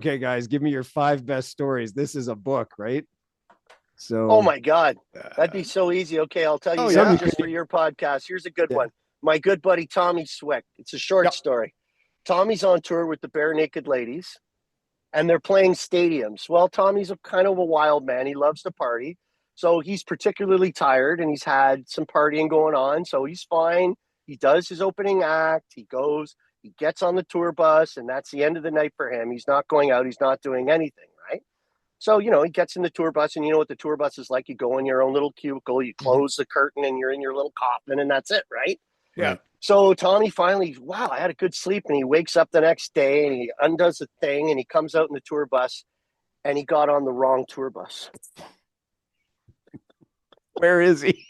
okay, guys, give me your 5 best stories. This is a book, right? Oh So, my God, that'd be so easy. Okay, I'll tell you Oh now, yeah. just for your podcast. Here's a good yeah. one. My good buddy Tommy Swick. It's a short Yep. story. Tommy's on tour with the Bare Naked Ladies, and they're playing stadiums. Well, Tommy's a kind of a wild man. He loves to party. So he's particularly tired and he's had some partying going on. So he's fine. He does his opening act. He goes, he gets on the tour bus, and that's the end of the night for him. He's not going out. He's not doing anything, right? So, he gets in the tour bus, and you know what the tour bus is like. You go in your own little cubicle, you close the curtain, and you're in your little coffin, and that's it, right? Yeah. Right. So Tommy finally, wow, I had a good sleep. And he wakes up the next day and he undoes the thing and he comes out in the tour bus and he got on the wrong tour bus. Where is he?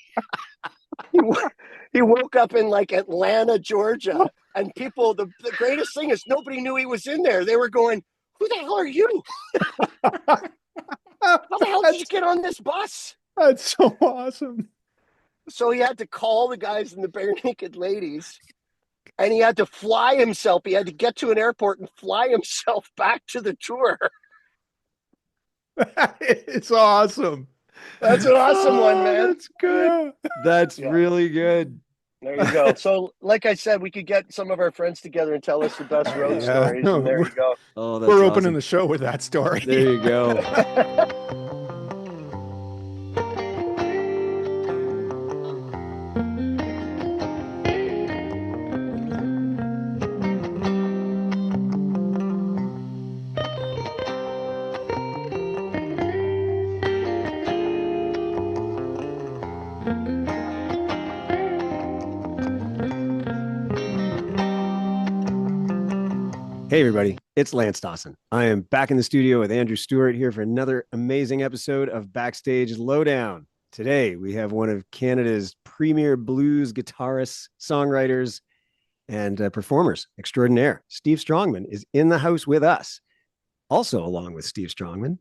He woke up in like Atlanta, Georgia. And people, the greatest thing is nobody knew he was in there. They were going, who the hell are you? How the hell did you get on this bus? That's so awesome. So he had to call the guys in the Bare Naked Ladies, and he had to fly himself. He had to get to an airport and fly himself back to the tour. It's awesome. That's an awesome one, man. That's good. That's really good. There you go. So, like I said, we could get some of our friends together and tell us the best road stories. And there you go. Oh, that's We're opening awesome. the show with that story. There you go. Hey, everybody, it's Lance Dawson. I am back in the studio with Andrew Stewart here for another amazing episode of Backstage Lowdown. Today, we have one of Canada's premier blues guitarists, songwriters, and performers extraordinaire. Steve Strongman is in the house with us. Also, along with Steve Strongman,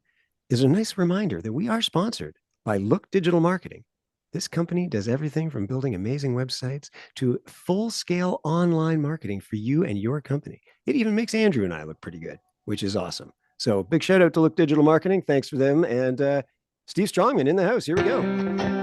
is a nice reminder that we are sponsored by Look Digital Marketing. This company does everything from building amazing websites to full-scale online marketing for you and your company. It even makes Andrew and I look pretty good, which is awesome. So big shout out to Look Digital Marketing. Thanks for them. And Steve Strongman in the house. Here we go.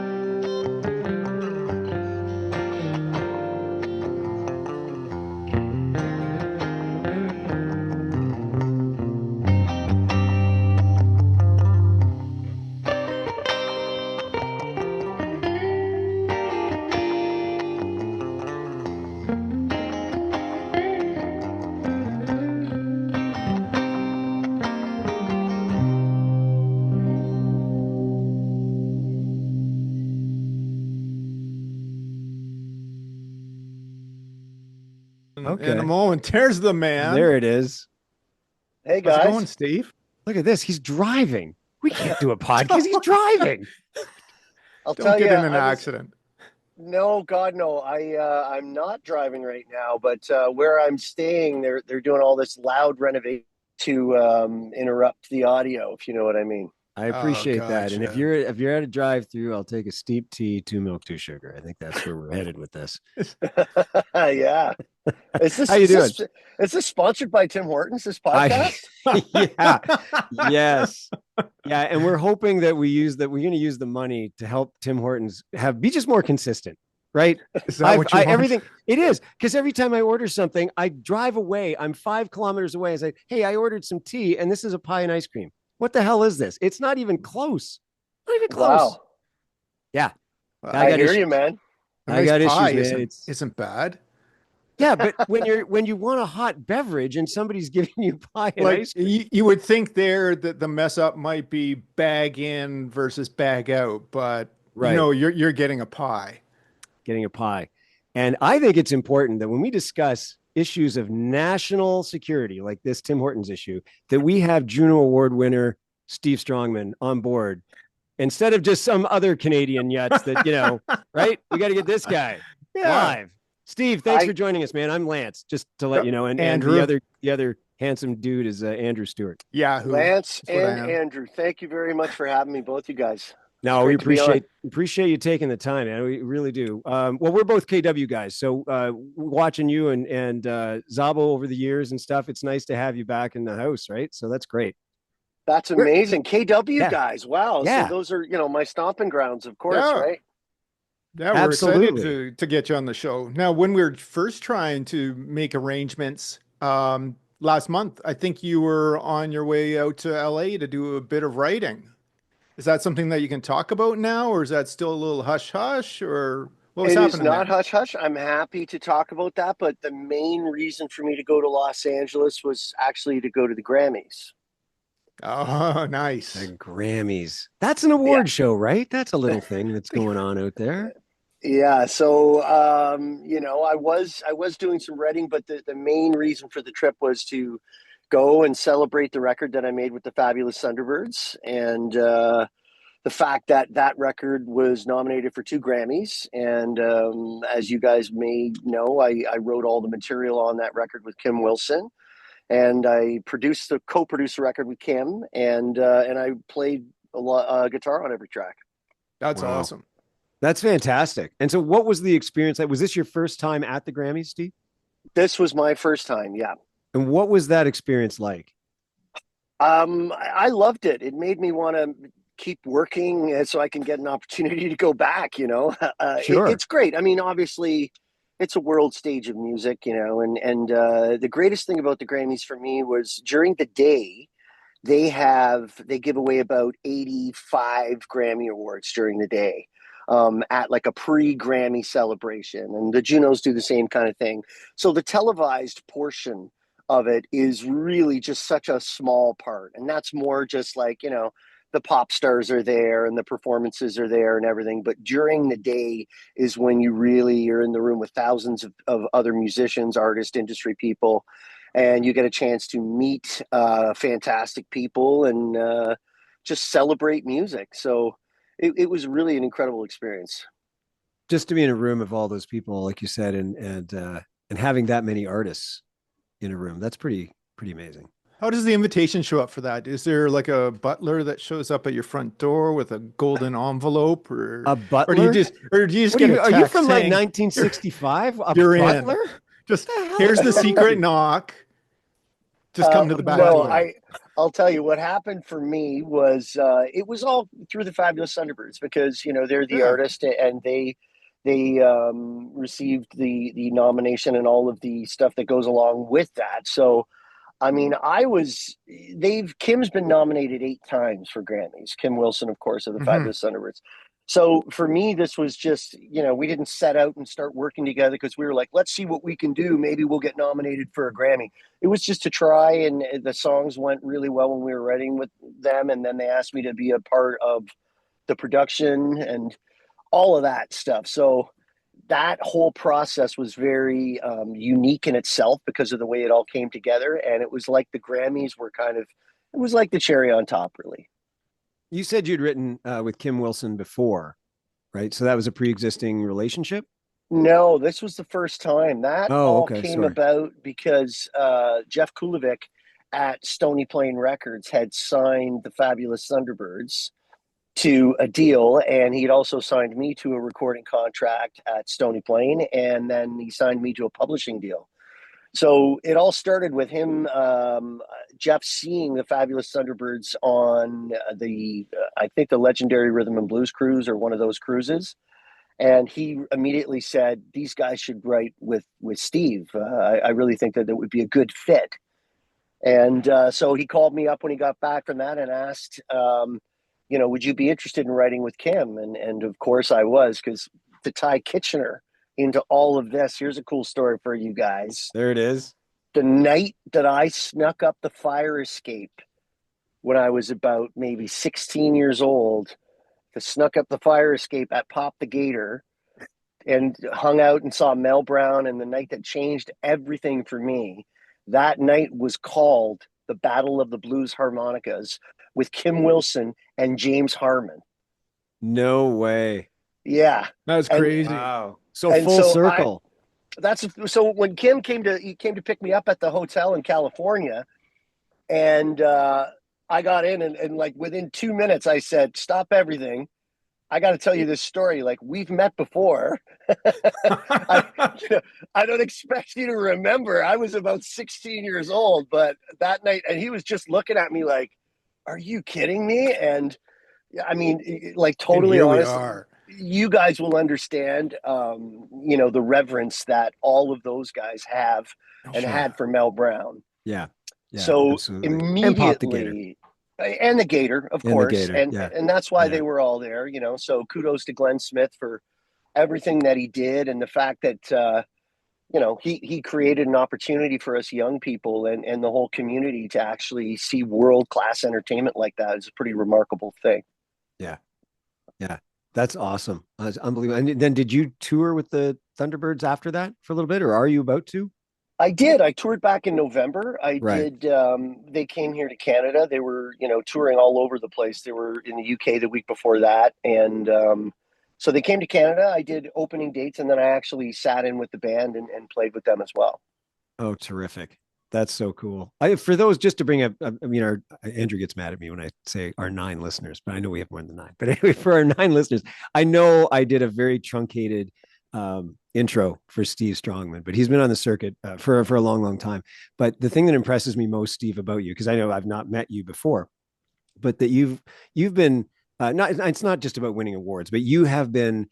Okay. In a moment, there's the man. There it is. Hey, How's it guys. going, Steve? Look at this. He's driving. We can't do a podcast. He's driving. I'll Don't tell get you. in an accident. No, God, no. I'm not driving right now, but where I'm staying, they're doing all this loud renovation to interrupt the audio, if you know what I mean. I appreciate that. And if gotcha. you're at a drive-through, I'll take a steep tea, 2 milk, 2 sugar. I think that's where we're headed with this. Yeah. Is this, How you doing? Is this sponsored by Tim Hortons, this podcast? Yeah. Yes. Yeah. And we're hoping that we're going to use the money to help Tim Hortons be just more consistent. Right. Is that what you want? Everything it is, because every time I order something, I drive away. I'm 5 kilometers away. I say, hey, I ordered some tea and this is a pie and ice cream. What the hell is this? It's not even close. Not even close. Wow. Yeah. I hear you, man. I got pie issues, man. Isn't bad. Yeah, but when you want a hot beverage and somebody's giving you pie and Like ice cream, you would think there that the mess up might be bag in versus bag out, but Right. You're getting a pie. getting a pie. And I think it's important that when we discuss issues of national security, like this Tim Hortons issue, that we have Juno Award winner Steve Strongman on board instead of just some other Canadian yuts that, right? We got to get this guy live. Steve, thanks for joining us, man. I'm Lance, just to let you know. And Andrew. the other handsome dude is Andrew Stewart. Yeah. Lance and Andrew, thank you very much for having me, both you guys. No, we great to be on. appreciate you taking the time, man. We really do. Well, we're both KW guys, so watching you and Zabo over the years and stuff, it's nice to have you back in the house, right? So that's great. That's We're, amazing. KW yeah, guys. Wow. So yeah, those are, my stomping grounds, of course, Yeah. right? Yeah, we're excited absolutely. to get you on the show. Now, when we were first trying to make arrangements last month, I think you were on your way out to LA to do a bit of writing. Is that something that you can talk about now, or is that still a little hush hush, or what was It is happening not there? hush hush. I'm happy to talk about that, but the main reason for me to go to Los Angeles was actually to go to the Grammys. Oh, The nice. Grammys. That's an Yeah. award show, right? That's a little thing that's going on out there. Yeah, so I was doing some writing, but the main reason for the trip was to go and celebrate the record that I made with the fabulous Thunderbirds, and the fact that that record was nominated for 2 Grammys. And as you guys may know, I wrote all the material on that record with Kim Wilson, and I co-produced the record with Kim, and I played a lot guitar on every track. That's Wow. awesome. That's fantastic. And so what was the experience like? Was this your first time at the Grammys, Steve? This was my first time, yeah. And what was that experience like? I loved it. It made me want to keep working so I can get an opportunity to go back. Sure. It's great. I mean, obviously, it's a world stage of music, and the greatest thing about the Grammys for me was during the day they give away about 85 Grammy awards during the day. At like a pre-Grammy celebration, and the Junos do the same kind of thing. So the televised portion of it is really just such a small part, and that's more just like the pop stars are there and the performances are there and everything. But during the day is when you're in the room with thousands of other musicians, artists, industry people, and you get a chance to meet fantastic people and just celebrate music. So it was really an incredible experience. Just to be in a room of all those people, like you said, and having that many artists in a room, that's pretty amazing. How does the invitation show up for that? Is there like a butler that shows up at your front door with a golden envelope, or A or do you butler? just or do you just What are get a you? Are you text from like saying 1965? A you're in? butler? Just What the hell here's is the wrong with secret you? knock. Just come to the back No, door. I'll tell you what happened for me was it was all through the fabulous Thunderbirds because they're the Yeah. artist, and they received the nomination and all of the stuff that goes along with that. So I mean, Kim's been nominated 8 times for Grammys. Kim Wilson, of course, of the Hmm. Fabulous Thunderbirds. So for me, this was just, we didn't set out and start working together because we were like, let's see what we can do. Maybe we'll get nominated for a Grammy. It was just to try, and the songs went really well when we were writing with them. And then they asked me to be a part of the production and all of that stuff. So that whole process was very unique in itself because of the way it all came together. And it was like the Grammys were it was like the cherry on top, really. You said you'd written with Kim Wilson before, right? So that was a pre-existing relationship. No, this was the first time. That Oh, all okay. came Sorry. about because Jeff Kulovic at Stony Plain Records had signed the Fabulous Thunderbirds to a deal, and he'd also signed me to a recording contract at Stony Plain, and then he signed me to a publishing deal. So it all started with him, Jeff, seeing the Fabulous Thunderbirds on I think the legendary Rhythm and Blues cruise or one of those cruises, and he immediately said, "These guys should write with Steve. I really think that it would be a good fit." And so he called me up when he got back from that and asked, would you be interested in writing with Kim? And of course I was, because to tie Kitchener into all of this, here's a cool story for you guys. There it is. The night that I snuck up the fire escape when I was about maybe 16 years old, I snuck up the fire escape at Pop the Gator and hung out and saw Mel Brown, and the night that changed everything for me, that night was called the Battle of the Blues Harmonicas with Kim Wilson and James Harmon. No way. Yeah. That's And crazy. Wow. So and full so circle. so when he came to pick me up at the hotel in California, and I got in, and like within 2 minutes I said, stop everything. I got to tell you this story. Like, we've met before. I, you know, I don't expect you to remember. I was about 16 years old, but that night, and he was just looking at me like, "Are you kidding me?" And I mean, like, And totally here we honest, are. you guys will understand, the reverence that all of those guys have Oh, and sure. had for Mel Brown. Yeah. Yeah, So absolutely. And Pop the Gator. immediately, and the Gator, of And the course, Gator. and Yeah. and that's why Yeah. they were all there. So kudos to Glenn Smith for everything that he did, and the fact that he created an opportunity for us young people and the whole community to actually see world class entertainment like that is a pretty remarkable thing. Yeah. Yeah. That's awesome. That's unbelievable. And then did you tour with the Thunderbirds after that for a little bit, or are you about to? I did. I toured back in November. I Right. did. They came here to Canada. They were, touring all over the place. They were in the UK the week before that, and so they came to Canada. I did opening dates, and then I actually sat in with the band and played with them as well. Oh, terrific. That's so cool. For those, just to bring up, I mean, our Andrew gets mad at me when I say our 9 listeners, but I know we have more than 9. But anyway, for our 9 listeners, I know I did a very truncated intro for Steve Strongman, but he's been on the circuit for a long, long time. But the thing that impresses me most, Steve, about you, because I know I've not met you before, but that you've been not it's not just about winning awards, but you have been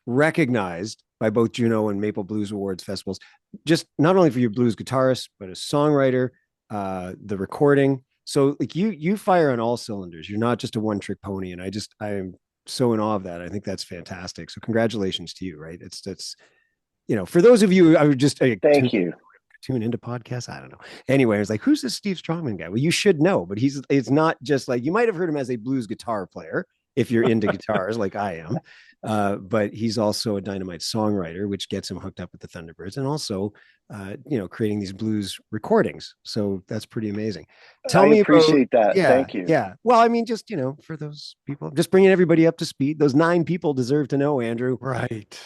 recognized by both Juno and Maple Blues Awards festivals, just not only for your blues guitarist, but a songwriter, the recording. So like you fire on all cylinders. You're not just a one trick pony, and I am so in awe of that. I think that's fantastic. So congratulations to you. Right? It's for those of you, I would just Thank you. tune into podcasts. I don't know. Anyway, I was like, who's this Steve Strongman guy? Well, you should know, but it's not just like you might have heard him as a blues guitar player if you're into guitars like I am. But he's also a dynamite songwriter, which gets him hooked up with the Thunderbirds, and also, creating these blues recordings. So that's pretty amazing. Tell I me about, appreciate that. yeah, Thank you. yeah. Well, I mean, just for those people, just bringing everybody up to speed. Those 9 people deserve to know, Andrew. Right.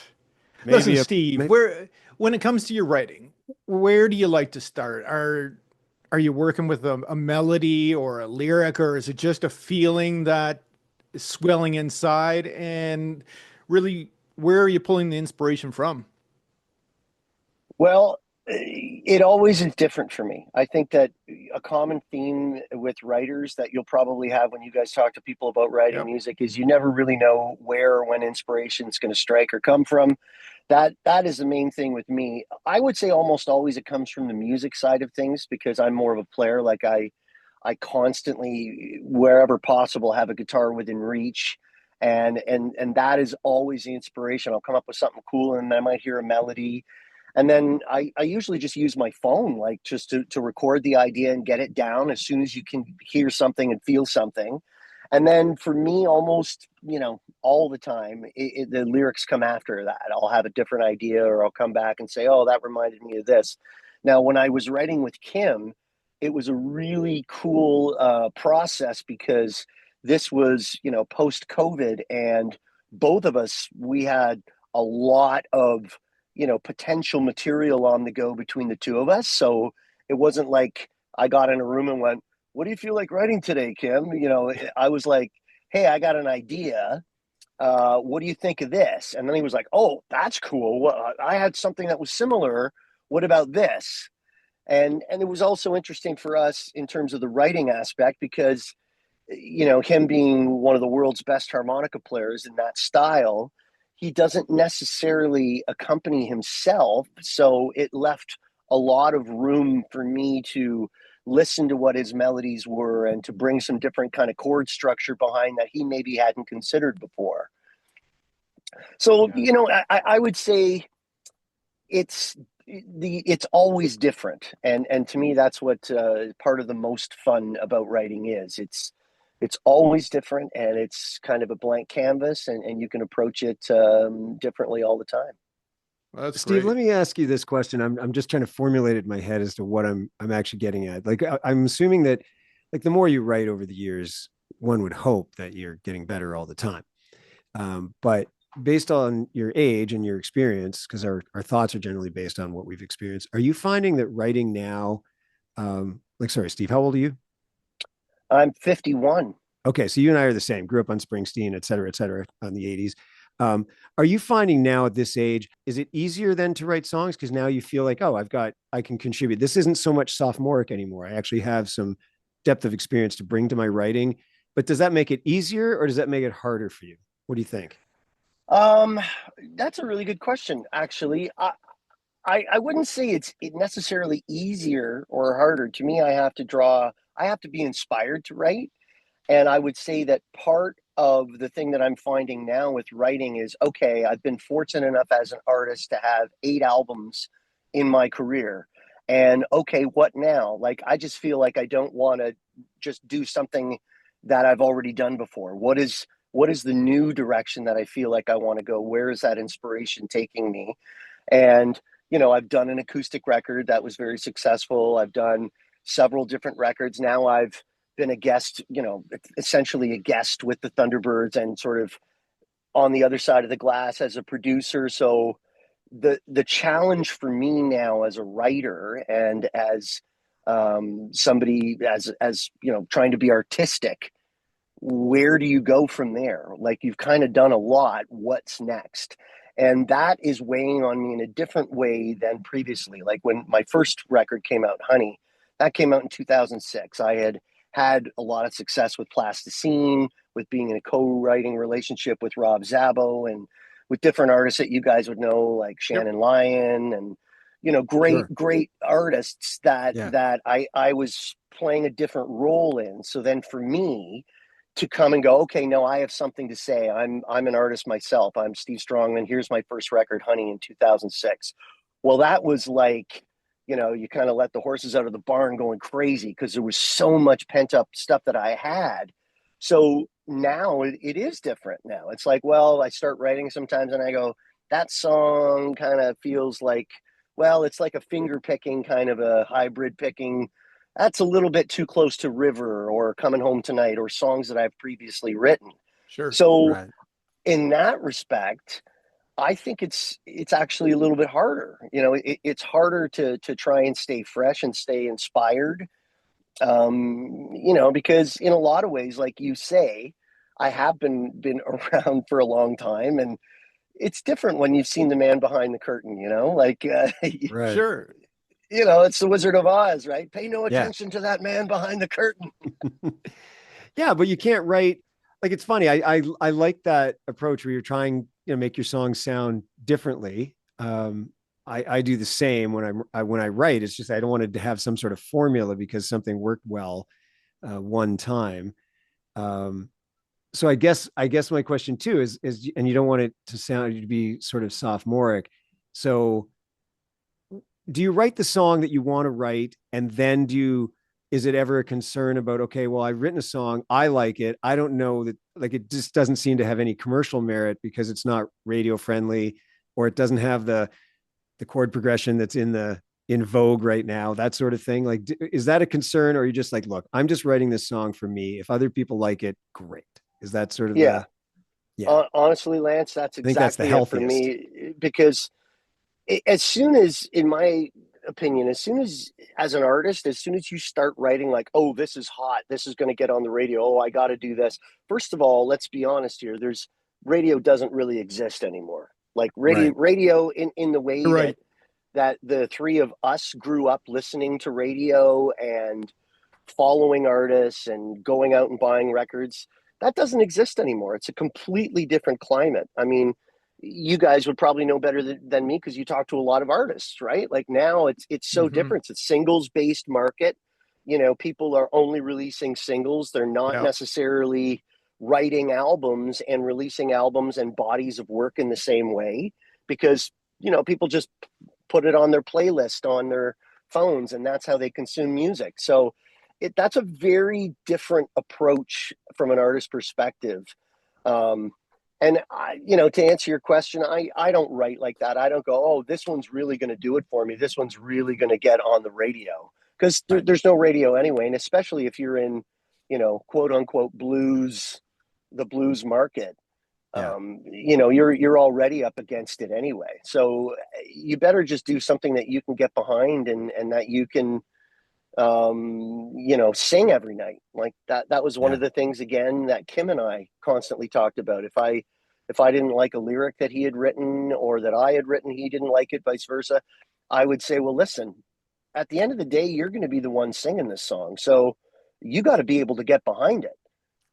Listen, Maybe Steve, maybe, when it comes to your writing, where do you like to start? Are you working with a melody or a lyric, or is it just a feeling that is swelling inside? And really, where are you pulling the inspiration from? Well, it always is different for me. I think that a common theme with writers that you'll probably have when you guys talk to people about writing Yep. music is you never really know where or when inspiration is going to strike or come from. That is the main thing with me. I would say almost always it comes from the music side of things because I'm more of a player. Like I constantly, wherever possible, have a guitar within reach. And that is always the inspiration. I'll come up with something cool and I might hear a melody and then I usually just use my phone, like just to record the idea and get it down as soon as you can hear something and feel something. And then for me, almost, all the time, the lyrics come after that. I'll have a different idea or I'll come back and say, oh, that reminded me of this. Now, when I was writing with Kim, it was a really cool process because this was, post COVID and both of us, we had a lot of potential material on the go between the two of us. So it wasn't like I got in a room and went, what do you feel like writing today, Kim? I was like, hey, I got an idea. What do you think of this? And then he was like, oh, that's cool. Well, I had something that was similar. What about this? And it was also interesting for us in terms of the writing aspect because him being one of the world's best harmonica players in that style, he doesn't necessarily accompany himself. So it left a lot of room for me to listen to what his melodies were and to bring some different kind of chord structure behind that he maybe hadn't considered before. So, Yeah. I would say it's always different. And to me, that's what part of the most fun about writing is. It's always different and it's kind of a blank canvas and you can approach it differently all the time. Well, that's Steve, let great. me ask you this question. I'm just trying to formulate it in my head as to what I'm actually getting at. Like I'm assuming that like the more you write over the years, one would hope that you're getting better all the time. But based on your age and your experience, because our thoughts are generally based on what we've experienced, are you finding that writing now, like sorry, Steve, how old are you? I'm 51. Okay, so you and I are the same. Grew up on Springsteen, et cetera, on the '80s. Um, are you finding now at this age, is it easier then to write songs because now you feel like, oh, I can contribute. This isn't so much sophomoric anymore. I actually have some depth of experience to bring to my writing. But does that make it easier or does that make it harder for you? What do you think? Um, that's a really good question, actually. I wouldn't say it necessarily easier or harder. To me, I have to be inspired to write. And I would say that part of the thing that I'm finding now with writing is, okay, I've been fortunate enough as an artist to have 8 albums in my career. And okay, what now? Like, I just feel like I don't want to just do something that I've already done before. What is the new direction that I feel like I want to go? Where is that inspiration taking me? And, I've done an acoustic record that was very successful. I've done several different records. Now I've been a guest, essentially a guest with the Thunderbirds and sort of on the other side of the glass as a producer. So the challenge for me now as a writer and as somebody as trying to be artistic, where do you go from there? Like, you've kind of done a lot. What's next? And that is weighing on me in a different way than previously. Like, when my first record came out, Honey, that came out in 2006. I had a lot of success with Plasticine, with being in a co-writing relationship with Rob Zabo and with different artists that you guys would know, like Yep. Shannon Lyon and, great artists that Yeah. I was playing a different role in. So then for me, to come and go, okay, no, I have something to say. I'm an artist myself. I'm Steve Strongman. Here's my first record, Honey, in 2006. Well, that was like, you kind of let the horses out of the barn going crazy because there was so much pent up stuff that I had. So now it is different now. It's like, well, I start writing sometimes and I go, that song kind of feels like, well, it's like a finger picking kind of a hybrid picking. That's a little bit too close to River or Coming Home Tonight or songs that I've previously written. Sure. So Right. in that respect, I think it's actually a little bit harder. It's harder to try and stay fresh and stay inspired. Because in a lot of ways, like you say, I have been around for a long time, and it's different when you've seen the man behind the curtain. Like Right. Sure. it's the Wizard of Oz, right? Pay no Yeah. attention to that man behind the curtain. Yeah, but you can't write like it's funny. I like that approach where you're trying, make your songs sound differently. I do the same when I write. It's just I don't want to have some sort of formula because something worked well one time. Um, so I guess my question too is and you don't want it to sound to be sort of sophomoric. So do you write the song that you want to write and then is it ever a concern about, okay, well, I've written a song, I like it, I don't know that, like, it just doesn't seem to have any commercial merit because it's not radio friendly, or it doesn't have the chord progression that's in vogue right now, that sort of thing? Like, is that a concern, or are you just like, look, I'm just writing this song for me, if other people like it, great? Is that sort of Yeah. yeah, Honestly, Lance, that's I think that's the exactly it for healthiest. me, because as soon as, in my opinion, as an artist, as soon as you start writing like, oh, this is hot, this is going to get on the radio, oh, I got to do this. First of all, let's be honest here. Radio doesn't really exist anymore. Like Right. radio in the way You're right. that the three of us grew up listening to radio and following artists and going out and buying records, that doesn't exist anymore. It's a completely different climate. I mean, you guys would probably know better than me because you talk to a lot of artists, right? Like, now it's so Mm-hmm. different. It's a singles based market. People are only releasing singles. They're not Yeah. necessarily writing albums and releasing albums and bodies of work in the same way, because people just put it on their playlist on their phones, and that's how they consume music. So that's a very different approach from an artist perspective. And to answer your question, I don't write like that. I don't go, oh, this one's really going to do it for me. This one's really going to get on the radio, because Right. there's no radio anyway. And especially if you're in, quote unquote the blues market, Yeah. you're already up against it anyway. So you better just do something that you can get behind and that you can sing every night. Like that was one Yeah. of the things again that Kim and I constantly talked about. If I didn't like a lyric that he had written or that I had written, he didn't like it, vice versa, I would say, well, listen, at the end of the day, you're going to be the one singing this song. So you got to be able to get behind it.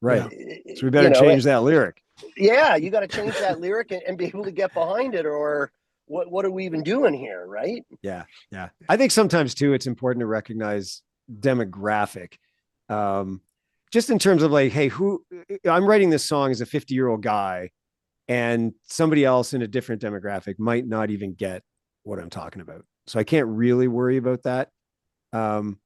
Right. Yeah. So we better change that lyric. Yeah, you got to change that lyric and be able to get behind it, or what are we even doing here, right? Yeah. Yeah. I think sometimes too, it's important to recognize demographic. Um, just in terms of like, hey, I'm writing this song as a 50-year-old guy, and somebody else in a different demographic might not even get what I'm talking about. So I can't really worry about that. Um,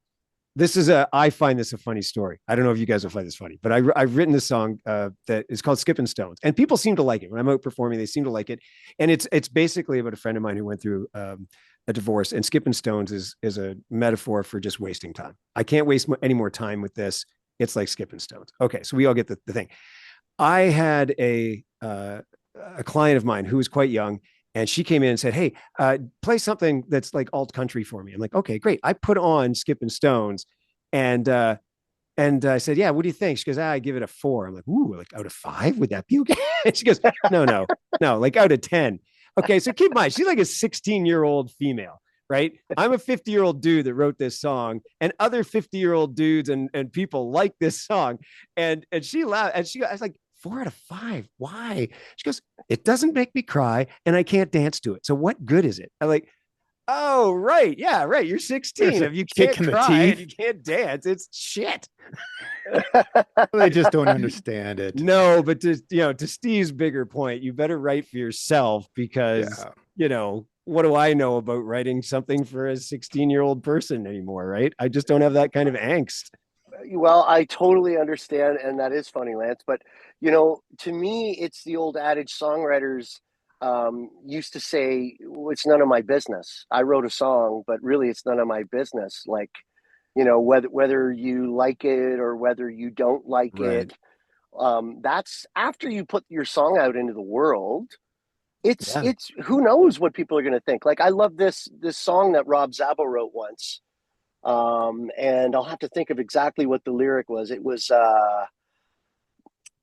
I find this a funny story. I don't know if you guys will find this funny, but I've written this song that is called Skipping Stones, and people seem to like it. When I'm out performing, they seem to like it. And it's basically about a friend of mine who went through a divorce, and skipping stones is a metaphor for just wasting time. I can't waste any more time with this. It's like skipping stones. Okay. So we all get the thing. I had a client of mine who was quite young, and she came in and said, "Hey, play something that's like alt country for me." I'm like, "Okay, great." I put on Skipping Stones, and I said, "Yeah, what do you think?" She goes, "I give it a 4." I'm like, "Ooh, like out of 5? Would that be okay?" And she goes, "No, no, no, like out of 10." Okay, so keep in mind, she's like a 16-year-old female, right? I'm a 50-year-old dude that wrote this song, and other 50-year-old dudes and people like this song. And she laughed, and I was like, 4 out of 5. Why? She goes, "It doesn't make me cry, and I can't dance to it. So what good is it?" I'm like, "Oh, right. Yeah, right. You're There's 16. a If you kick can't in the cry and teeth. you can't dance, it's shit." They just don't understand it. No, but to Steve's bigger point, you better write for yourself, because Yeah. what do I know about writing something for a 16-year-old person anymore, right? I just don't have that kind of angst. Well, I totally understand, and that is funny, Lance. But to me, it's the old adage songwriters used to say, well, "It's none of my business." I wrote a song, but really, it's none of my business. Like, whether you like it or whether you don't like Right. it. That's after you put your song out into the world. Yeah. It's who knows what people are going to think. Like, I love this song that Rob Zabo wrote once, and I'll have to think of exactly what the lyric was. It was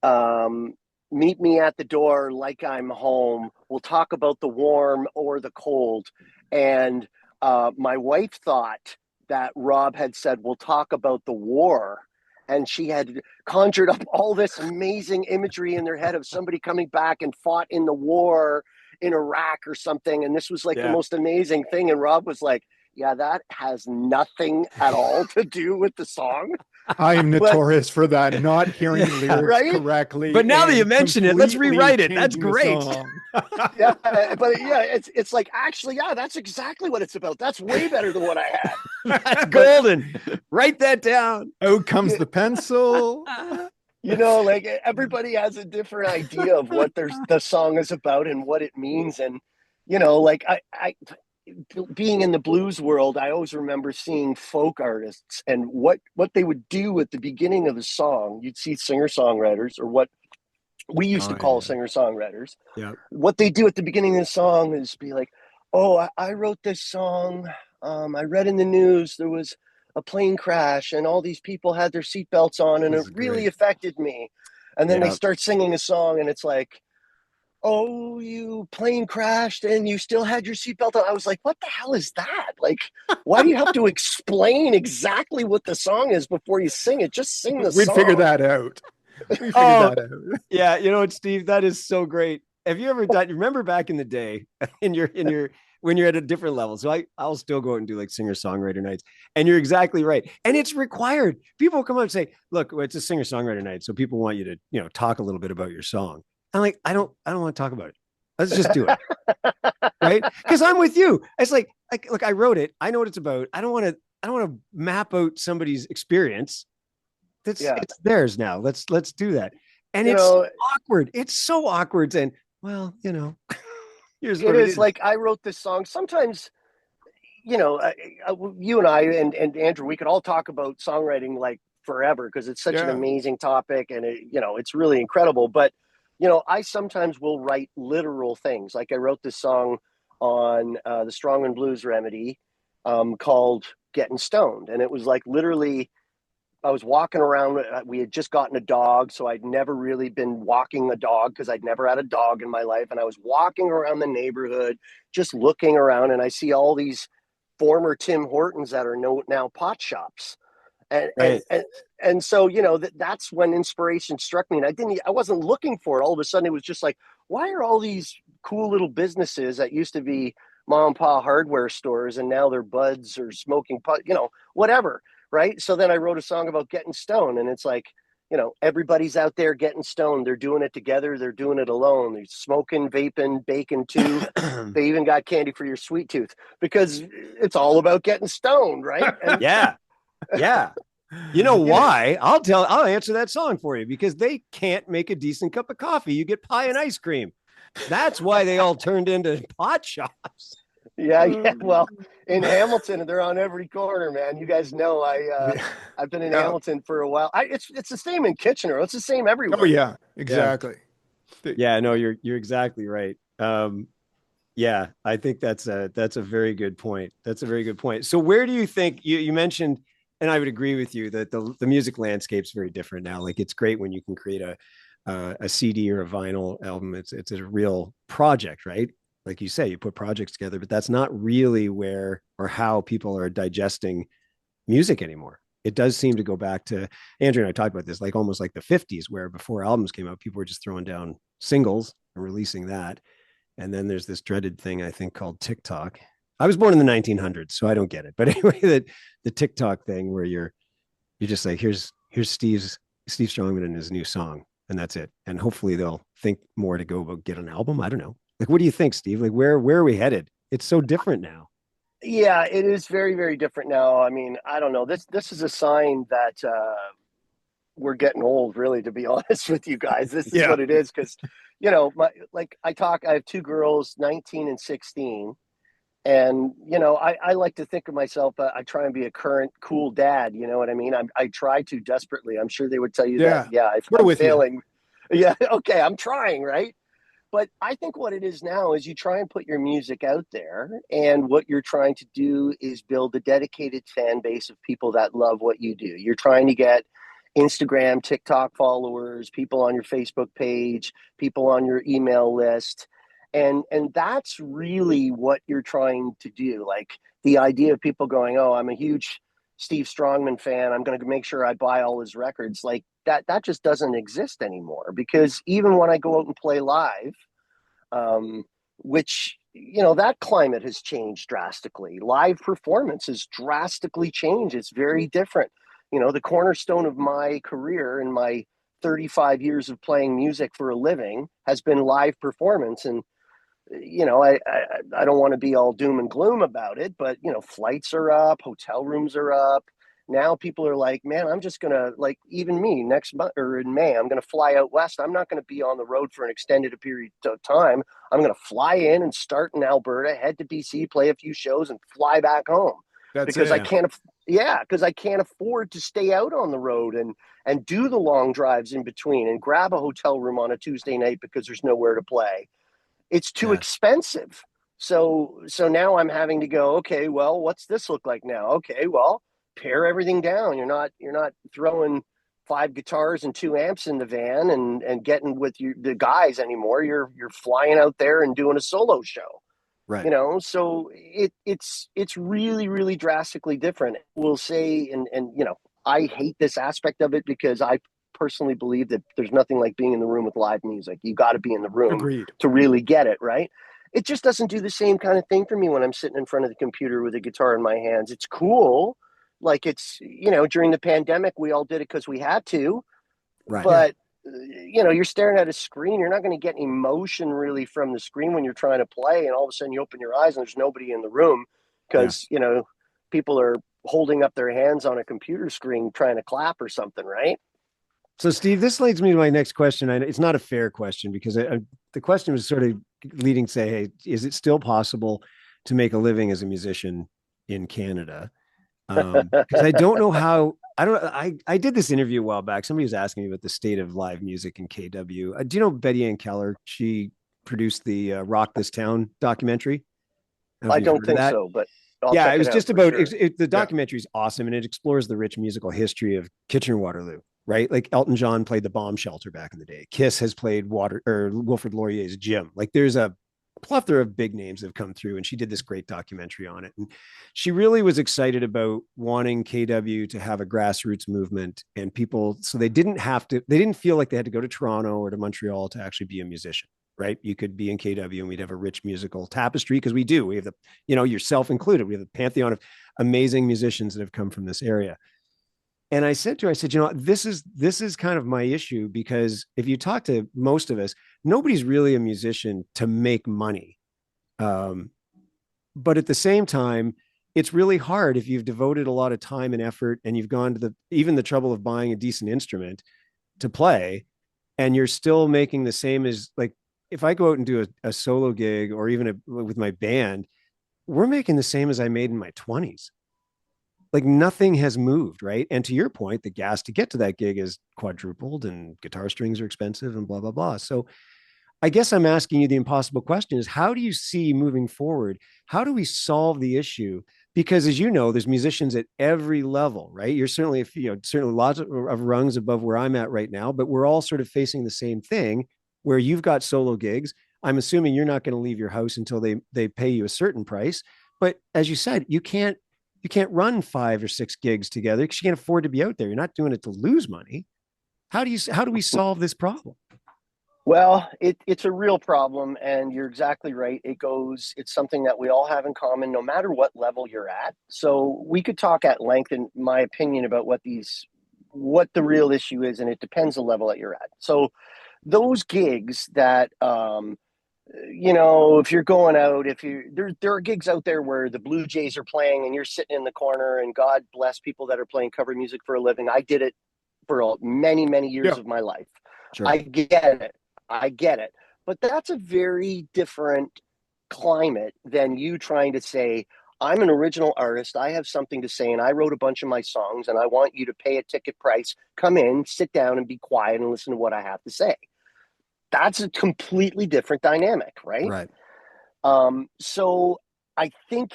um, "Meet me at the door like I'm home. We'll talk about the warm or the cold." And my wife thought that Rob had said, "We'll talk about the war." And she had conjured up all this amazing imagery in their head of somebody coming back and fought in the war in Iraq or something. And this was like the Yeah. most amazing thing. And Rob was like, "Yeah, that has nothing at all to do with the song." I am But notorious for that, not hearing Yeah. lyrics right? correctly But now that you and mention it, let's completely rewrite it. That's changing the great. song. Yeah, but yeah, it's like, actually, yeah, that's exactly what it's about. That's way better than what I had. That's But golden. Write that down. Out comes you, the pencil. like, everybody has a different idea of what the song is about and what it means. And like, I being in the blues world, I always remember seeing folk artists and what they would do at the beginning of the song. You'd see singer songwriters, or what we used to Oh, call yeah. singer songwriters. Yeah. What they do at the beginning of the song is be like, "Oh, I wrote this song. I read in the news there was a plane crash and all these people had their seatbelts on and This it is really great. affected me." And then they Yeah. start singing a song and it's like, "Oh, you plane crashed and you still had your seatbelt on." I was like, "What the hell is that? Like, why do you have to explain exactly what the song is before you sing it? Just sing the We'd figure song." that out. We figured Oh, that out. yeah. You know what, Steve? That is so great. Have you ever done? Remember back in the day, in your when you're at a different level. So I'll still go out and do like singer songwriter nights, and you're exactly right. And it's required. People come up and say, "Look, it's a singer songwriter night, so people want you to talk a little bit about your song." I'm like, I don't want to talk about it. Let's just do it, right? Because I'm with you. It's like, look, I wrote it. I know what it's about. I don't want to map out somebody's experience. Yeah. It's theirs now. Let's do that. And You it's know, awkward. It's so awkward. And well, here's it what it is is. like, I wrote this song. Sometimes, you and I and Andrew, we could all talk about songwriting like forever because it's such an Yeah. amazing topic and it's really incredible. But, I sometimes will write literal things. Like, I wrote this song on the Strongman Blues Remedy. called Getting Stoned. And it was like literally, I was walking around. We had just gotten a dog, so I'd never really been walking a dog because I'd never had a dog in my life. And I was walking around the neighborhood, just looking around, and I see all these former Tim Hortons that are now pot shops. And and Right. and, and so that's when inspiration struck me, and I wasn't looking for it. All of a sudden, it was just like, why are all these cool little businesses that used to be mom and pop hardware stores and now they're buds or smoking pot, whatever, right? So then I wrote a song about getting stoned, and it's like, everybody's out there getting stoned. They're doing it together. They're doing it alone. They're smoking, vaping, baking too. They even got candy for your sweet tooth because it's all about getting stoned, right? And Yeah. Yeah. You know why? I'll answer that song for you, because they can't make a decent cup of coffee. You get pie and ice cream. That's why they all turned into pot shops. yeah. Well, in Hamilton, they're on every corner, man. You guys know I've been in Yeah. Hamilton for a while. It's the same in Kitchener. It's the same Oh everywhere. yeah, exactly. Yeah, no, you're exactly right. Yeah, I think that's a very good point. That's a very good point. So where do you think you mentioned, and I would agree with you that the music landscape's very different now. Like, it's great when you can create a CD or a vinyl album. It's a real project, right? Like you say, you put projects together, but that's not really where or how people are digesting music anymore. It does seem to go back to, Andrew and I talked about this, like almost like the 50s, where before albums came out, people were just throwing down singles and releasing that. And then there's this dreaded thing, I think, called TikTok. I was born in the 1900s, so I don't get it. But anyway, the TikTok thing where you're just like, here's Steve Strongman and his new song, and that's it. And hopefully they'll think more to go about get an album. I don't know. Like, what do you think, Steve? Like, where are we headed? It's so different now. Yeah, it is very, very different now. I mean, I don't know. This is a sign that we're getting old, really, to be honest with you guys. This is Yeah. what it is because, I have two girls, 19 and 16. And, I like to think of myself, I try and be a current cool dad. You know what I mean? I try to desperately. I'm sure they would tell you that. Yeah. Yeah, if We're I'm with you. failing. Yeah, okay, I'm trying, right? But I think what it is now is you try and put your music out there, and what you're trying to do is build a dedicated fan base of people that love what you do. You're trying to get Instagram, TikTok followers, people on your Facebook page, people on your email list. And that's really what you're trying to do. Like the idea of people going, "Oh, I'm a huge Steve Strongman fan. I'm going to make sure I buy all his records." Like that just doesn't exist anymore, because even when I go out and play live, um, which that climate has changed drastically. Live performance has drastically changed. It's very different. The cornerstone of my career and my 35 years of playing music for a living has been live performance. And I don't want to be all doom and gloom about it, but flights are up, hotel rooms are up. Now people are like, man, I'm just gonna, like, even me, next month or in May, I'm gonna fly out west. I'm not gonna be on the road for an extended period of time. I'm gonna fly in and start in Alberta, head to BC, play a few shows, and fly back home That's because it. I can't afford to stay out on the road and do the long drives in between and grab a hotel room on a Tuesday night because there's nowhere to play. It's too Yeah. expensive. So now I'm having to go, okay, well, what's this look like now? Okay, well, pare everything down. You're not throwing 5 guitars and 2 amps in the van and getting with the guys anymore. You're flying out there and doing a solo show. Right. So it's really, really drastically different. We'll say, and I hate this aspect of it because I personally believe that there's nothing like being in the room with live music. You got to be in the room Agreed. to really get it, right? It just doesn't do the same kind of thing for me when I'm sitting in front of the computer with a guitar in my hands. It's cool. Like during the pandemic, we all did it because we had to, Right. Yeah. but you're staring at a screen. You're not going to get emotion really from the screen when you're trying to play. And all of a sudden you open your eyes and there's nobody in the room Yeah. because, people are holding up their hands on a computer screen trying to clap or something, right? So, Steve, this leads me to my next question. It's not a fair question because the question was sort of leading to say, hey, is it still possible to make a living as a musician in Canada? Because I don't know how. I did this interview a while back. Somebody was asking me about the state of live music in KW. Do you know Betty Ann Keller? She produced the Rock This Town documentary. I don't know I if you've don't heard of think that. so, but I'll Yeah, check it it was out just for about sure. the documentary is awesome, and it explores the rich musical history of Kitchener-Waterloo, right? Like Elton John played the Bomb Shelter back in the day. Kiss has played Wilfrid Laurier's Jim. Like there's a plethora of big names that have come through, and she did this great documentary on it. And she really was excited about wanting KW to have a grassroots movement and people, so they didn't feel like they had to go to Toronto or to Montreal to actually be a musician. Right. You could be in KW and we'd have a rich musical tapestry because we do. We have yourself included. We have the pantheon of amazing musicians that have come from this area. And I said to her, I said, this is kind of my issue, because if you talk to most of us, nobody's really a musician to make money. But at the same time, it's really hard if you've devoted a lot of time and effort and you've gone to even the trouble of buying a decent instrument to play, and you're still making the same as, like, if I go out and do a solo gig or even with my band, we're making the same as I made in my 20s. Like nothing has moved, right? And to your point, the gas to get to that gig is quadrupled and guitar strings are expensive and blah, blah, blah. So I guess I'm asking you the impossible question is, how do you see moving forward? How do we solve the issue? Because as you know, there's musicians at every level, right? You're certainly, certainly lots of rungs above where I'm at right now, but we're all sort of facing the same thing where you've got solo gigs. I'm assuming you're not going to leave your house until they pay you a certain price. But as you said, you can't run 5 or 6 gigs together because you can't afford to be out there. You're not doing it to lose money. How do we solve this problem? Well, it's a real problem, and you're exactly right. It's something that we all have in common, no matter what level you're at. So we could talk at length, in my opinion, about what the real issue is, and it depends the level that you're at. So those gigs that, if you're going out, there are gigs out there where the Blue Jays are playing and you're sitting in the corner, and God bless people that are playing cover music for a living. I did it for many, many years of my life. Sure. I get it. But that's a very different climate than you trying to say, I'm an original artist. I have something to say, and I wrote a bunch of my songs, and I want you to pay a ticket price, come in, sit down, and be quiet and listen to what I have to say. That's a completely different dynamic, right? Right. So I think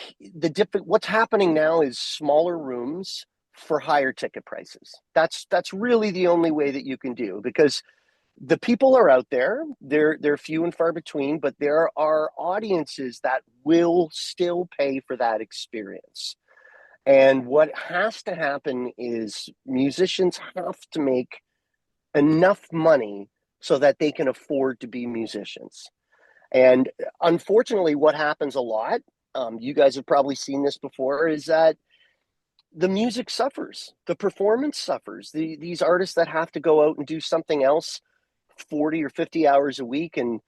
what's happening now is smaller rooms for higher ticket prices. That's really the only way that you can do, because the people are out there. They're few and far between, but there are audiences that will still pay for that experience. And what has to happen is musicians have to make enough money so that they can afford to be musicians. And unfortunately, what happens a lot, you guys have probably seen this before, is that the music suffers, the performance suffers. These artists that have to go out and do something else 40 or 50 hours a week and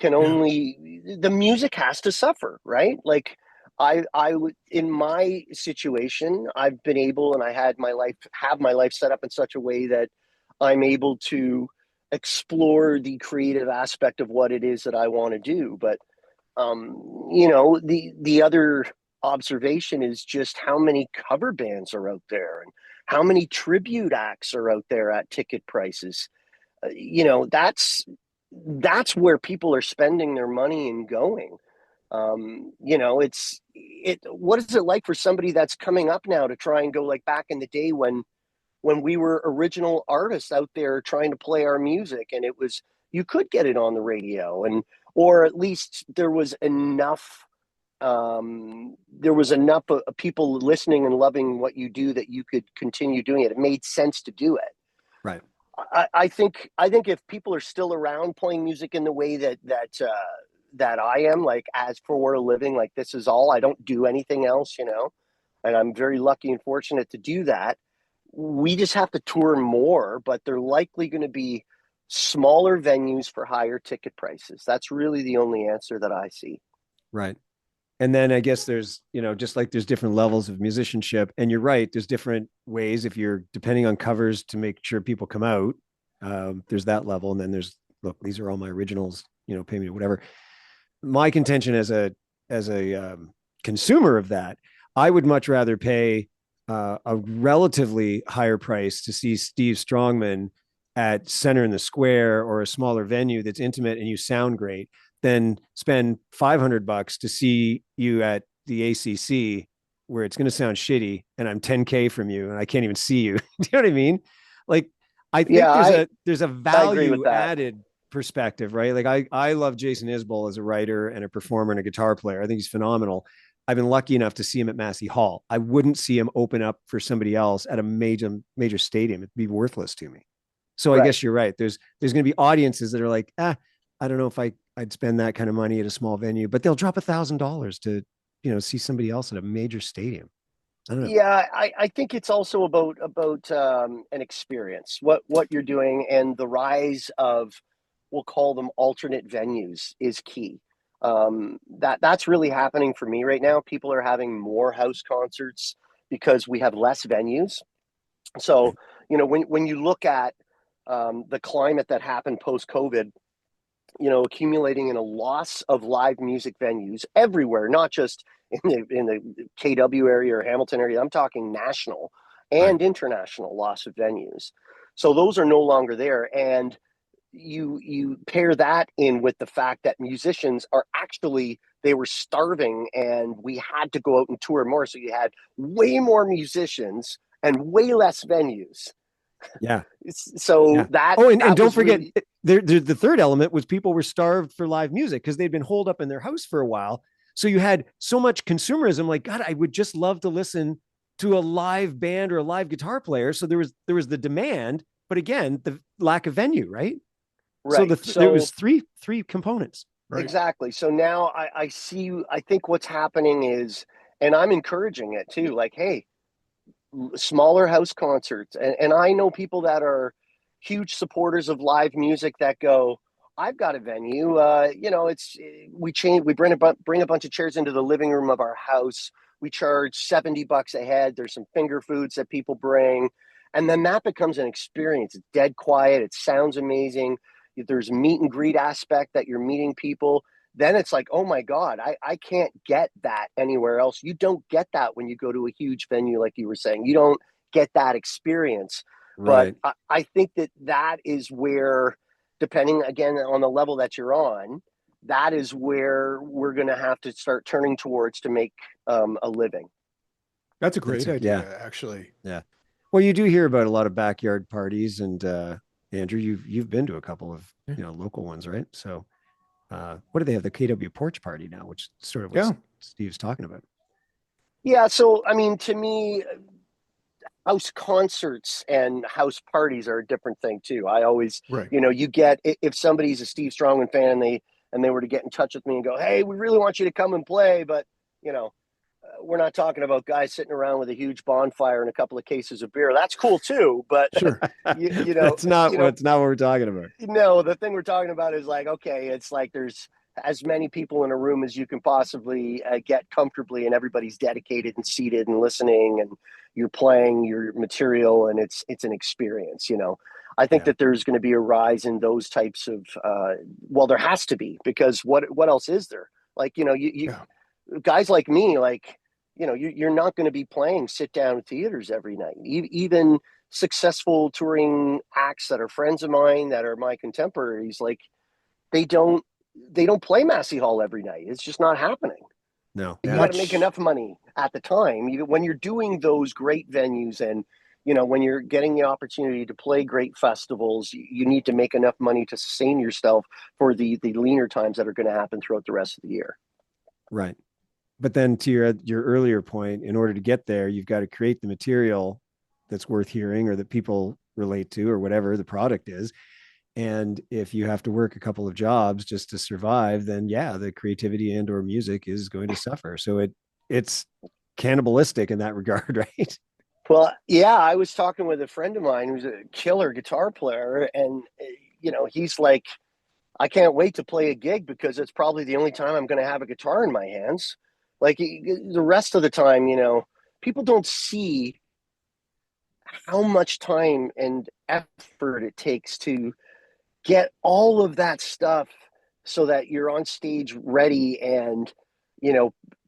the music has to suffer, right? Like I would, in my situation, I've been able, and I have my life set up in such a way that I'm able to explore the creative aspect of what it is that I want to do. But the other observation is just how many cover bands are out there and how many tribute acts are out there at ticket prices. That's where people are spending their money and going. What is it like for somebody that's coming up now to try and go like back in the day when we were original artists out there trying to play our music, and you could get it on the radio, or at least there was enough of people listening and loving what you do that you could continue doing it. It made sense to do it. Right. I think if people are still around playing music in the way that I am, like as for a living, like this is all, I don't do anything else, and I'm very lucky and fortunate to do that. We just have to tour more, but they're likely going to be smaller venues for higher ticket prices. That's really the only answer that I see. Right. And then I guess there's, just like there's different levels of musicianship, and you're right, there's different ways if you're depending on covers to make sure people come out. There's that level. And then look, these are all my originals, pay me whatever. My contention as a consumer of that, I would much rather pay a relatively higher price to see Steve Strongman at Center in the Square or a smaller venue that's intimate and you sound great than spend $500 to see you at the ACC where it's going to sound shitty and I'm 10K from you and I can't even see you. Do you know what I mean? Like, I think Yeah, there's a I agree with value that. added perspective, right? Like I love Jason Isbell as a writer and a performer and a guitar player. I think he's phenomenal. I've been lucky enough to see him at Massey Hall. I wouldn't see him open up for somebody else at a major stadium. It'd be worthless to me. So I Right. guess you're right. There's going to be audiences that are like, I don't know if I'd spend that kind of money at a small venue, but they'll drop $1,000 to, see somebody else at a major stadium. I don't know. Yeah, I think it's also about an experience, what you're doing, and the rise of, we'll call them alternate venues, is key. That's really happening for me right now. People are having more house concerts because we have less venues. So, when you look at the climate that happened post COVID, accumulating in a loss of live music venues everywhere, not just in the KW area or Hamilton area. I'm talking national Right. and international loss of venues. So those are no longer there. And you pair that in with the fact that musicians are actually, they were starving and we had to go out and tour more. So you had way more musicians and way less venues. Yeah. So Yeah. that Oh, and don't was forget, really, the third element was people were starved for live music because they'd been holed up in their house for a while. So you had so much consumerism. Like, God, I would just love to listen to a live band or a live guitar player. So there was the demand, but again, the lack of venue, right? So right. there So was three components. Right. exactly. So now I see, I think what's happening is, and I'm encouraging it too, like, hey, smaller house concerts. And I know people that are huge supporters of live music that go, I've got a venue. We bring a bunch of chairs into the living room of our house. We charge $70 a head. There's some finger foods that people bring. And then that becomes an experience. It's dead quiet. It sounds amazing. There's meet and greet aspect that you're meeting people. Then it's like, oh my God, I can't get that anywhere else. You don't get that when you go to a huge venue, like you were saying. You don't get that experience. But Right. I think that is where, depending again on the level that you're on, that is where we're going to have to start turning towards to make a living. That's a great Yeah. idea, actually. Yeah. Well, you do hear about a lot of backyard parties, and Andrew, you've been to a couple of Yeah. local ones, right? So, what do they have? The KW porch party now, which is sort of what Yeah. Steve's talking about. Yeah. So, I mean, to me, house concerts and house parties are a different thing too. I always, Right. you get, if somebody's a Steve Strongman fan and they were to get in touch with me and go, hey, we really want you to come and play, but we're not talking about guys sitting around with a huge bonfire and a couple of cases of beer. That's cool too, but Sure. That's not what we're talking about. no, the thing we're talking about is like, okay, it's like there's as many people in a room as you can possibly get comfortably, and everybody's dedicated and seated and listening, and you're playing your material, and it's an experience. I think Yeah. that there's going to be a rise in those types of. Well, there has to be, because what else is there? Like you Yeah. guys like me, like you're not going to be playing sit down theaters every night. Even successful touring acts that are friends of mine that are my contemporaries, like they don't play Massey Hall every night. It's just not happening. No. You Yeah. got to make Much. enough money at the time, even when you're doing those great venues, and when you're getting the opportunity to play great festivals, you need to make enough money to sustain yourself for the leaner times that are going to happen throughout the rest of the year. Right. But then to your earlier point, in order to get there, you've got to create the material that's worth hearing or that people relate to or whatever the product is. And if you have to work a couple of jobs just to survive, then yeah, the creativity and or music is going to suffer. So it's cannibalistic in that regard, right? Well, yeah, I was talking with a friend of mine who's a killer guitar player, and he's like, I can't wait to play a gig because it's probably the only time I'm going to have a guitar in my hands. Like the rest of the time, people don't see how much time and effort it takes to get all of that stuff so that you're on stage ready and,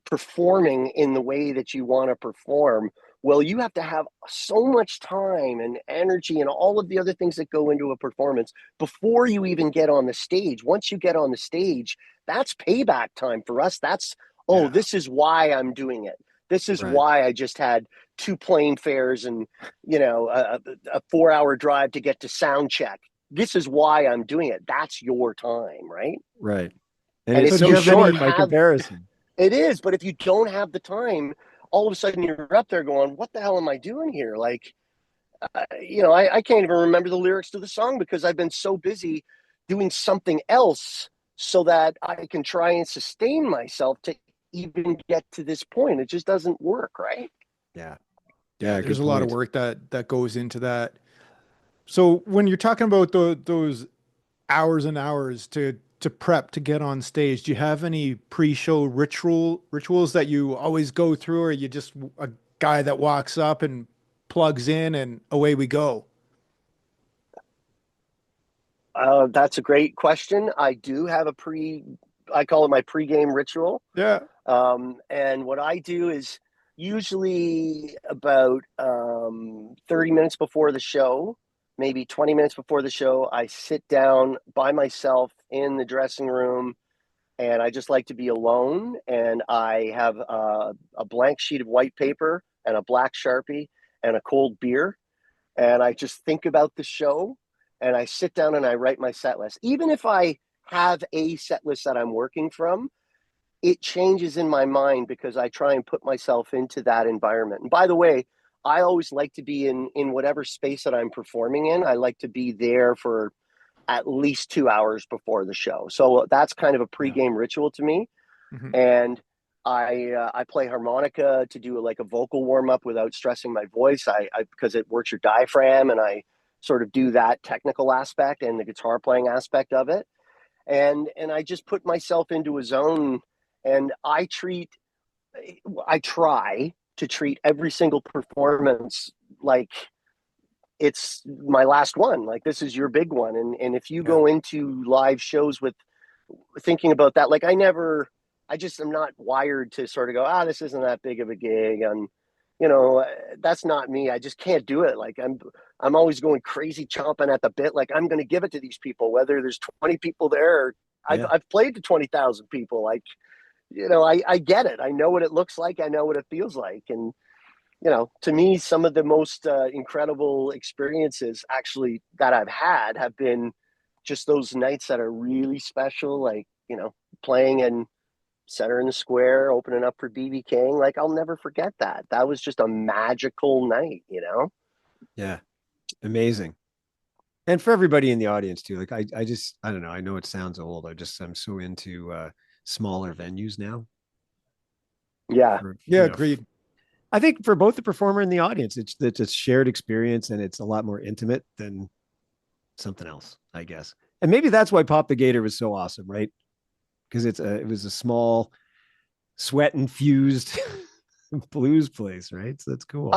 performing in the way that you want to perform. Well, you have to have so much time and energy and all of the other things that go into a performance before you even get on the stage. Once you get on the stage, that's payback time for us. That's, oh, Yeah. this is why I'm doing it. This is Right. why I just had 2 plane fares and, a 4-hour drive to get to sound check. This is why I'm doing it. That's your time, right? Right. And And it's if so you short don't by have comparison. it is, but if you don't have the time, all of a sudden you're up there going, "What the hell am I doing here?" Like, I can't even remember the lyrics to the song because I've been so busy doing something else so that I can try and sustain myself to even get to this point. It just doesn't work, right? Yeah. Yeah, Yeah. there's Good a lot of point. work that goes into that. So when you're talking about those hours and hours to prep to get on stage, do you have any pre-show rituals that you always go through, or are you just a guy that walks up and plugs in and away we go? That's a great question. I do have I call it my pregame ritual. Yeah. And what I do is usually about 30 minutes before the show, maybe 20 minutes before the show, I sit down by myself in the dressing room and I just like to be alone. And I have a blank sheet of white paper and a black Sharpie and a cold beer. And I just think about the show and I sit down and I write my set list. Even if I have a set list that I'm working from, it changes in my mind because I try and put myself into that environment. And by the way, I always like to be in whatever space that I'm performing in. I like to be there for at least 2 hours before the show. So that's kind of a Yeah. pregame ritual to me. Mhm. And I play harmonica to do like a vocal warm up without stressing my voice. I because it works your diaphragm, and I sort of do that technical aspect and the guitar playing aspect of it. And I just put myself into a zone, and I try to treat every single performance like it's my last one. Like this is your big one. And if you Yeah. go into live shows with thinking about that, like I just am not wired to sort of go, this isn't that big of a gig. And, that's not me. I just can't do it. Like I'm always going crazy chomping at the bit. Like I'm going to give it to these people, whether there's 20 people there or Yeah. I've played to 20,000 people. Like, I get it. I know what it looks like. I know what it feels like. And, to me, some of the most incredible experiences actually that I've had have been just those nights that are really special, like, playing in Center in the Square, opening up for BB King. Like, I'll never forget that. That was just a magical night. Yeah. Amazing. And for everybody in the audience too, like I don't know. I know it sounds old. I'm so into smaller venues now. Yeah. Yeah, agreed. I think for both the performer and the audience, it's a shared experience and it's a lot more intimate than something else, I guess. And maybe that's why Pop the Gator was so awesome, right? Because it was a small, sweat infused blues place, right? So that's cool.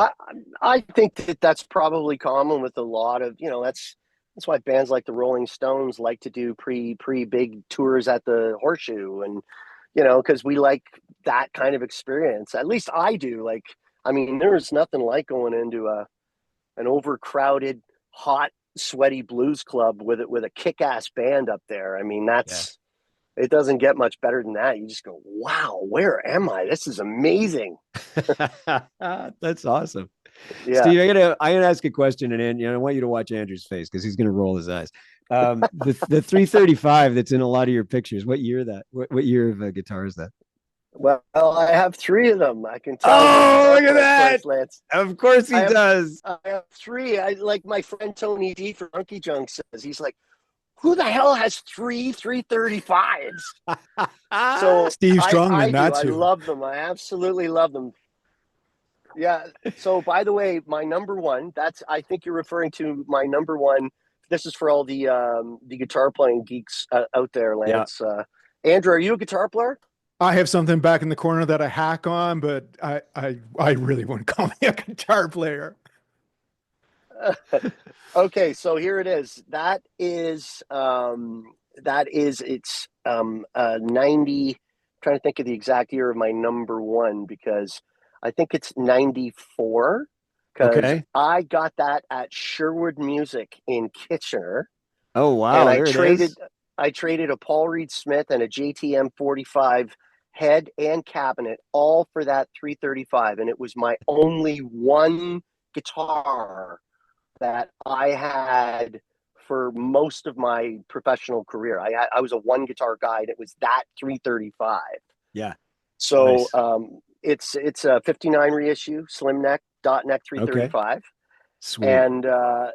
I think that that's probably common with a lot of, that's why bands like the Rolling Stones like to do pre big tours at the Horseshoe, and because we like that kind of experience. At least I do. Like, I mean, there's nothing like going into an overcrowded, hot, sweaty blues club with a kick-ass band up there. I mean, Yeah. it doesn't get much better than that. You just go, wow, where am I? This is amazing. That's awesome. Yeah. Steve, I gotta ask a question, and I want you to watch Andrew's face because he's gonna roll his eyes. The 335 that's in a lot of your pictures. What year of a guitar is that? Well, I have 3 of them. I can tell. Oh, look at that! Lance. Of course he does. I have 3. I like my friend Tony D from Monkey Junk says, he's like, who the hell has 335s? So Steve Strongman, I do. that's I who. love them. I absolutely love them. Yeah. So by the way, my number one, I think you're referring to my number one. This is for all the guitar playing geeks out there, Lance. Yeah. Andrew, are you a guitar player? I have something back in the corner that I hack on, but I really wouldn't call me a guitar player. Okay, so here it is. It's 90. Trying to think of the exact year of my number one because I think it's 94 because Okay. I got that at Sherwood Music in Kitchener. Oh wow, and there it is. I traded a Paul Reed Smith and a JTM 45 head and cabinet, all for that 335. And it was my only one guitar that I had for most of my professional career. I was a one guitar guy, and it was that 335. Yeah. So Nice. it's a 59 reissue, slim neck, dot neck Okay. 335. Sweet. And I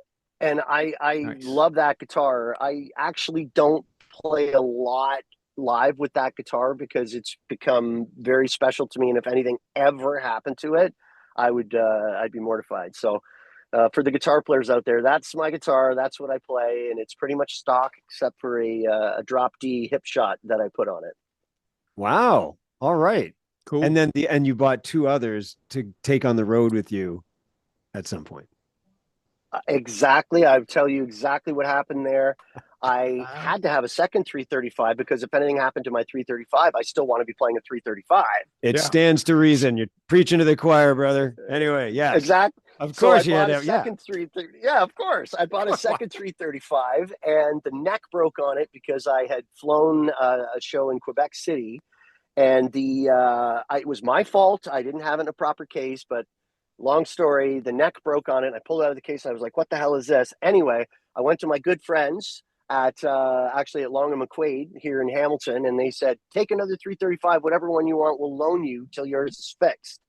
Nice. love that guitar. I actually don't play a lot live with that guitar because it's become very special to me. And if anything ever happened to it, I'd be mortified. So for the guitar players out there, that's my guitar. That's what I play, and it's pretty much stock except for a drop D hip shot that I put on it. Wow. All right. Cool. And then you bought two others to take on the road with you at some point. Exactly. I'll tell you exactly what happened there. I had to have a second 335 because if anything happened to my 335, I still want to be playing a 335. It stands to reason. You're preaching to the choir, brother. Anyway, yeah. Exactly. Of course you had to. Second 330. Yeah, of course. I bought a second 335 and the neck broke on it because I had flown a show in Quebec City, and it was my fault. I didn't have it in a proper case, but long story, the neck broke on it. I pulled it out of the case. And I was like, what the hell is this? Anyway, I went to my good friends at actually at Long and McQuaid here in Hamilton, and they said, take another 335, whatever one you want, we'll loan you till yours is fixed.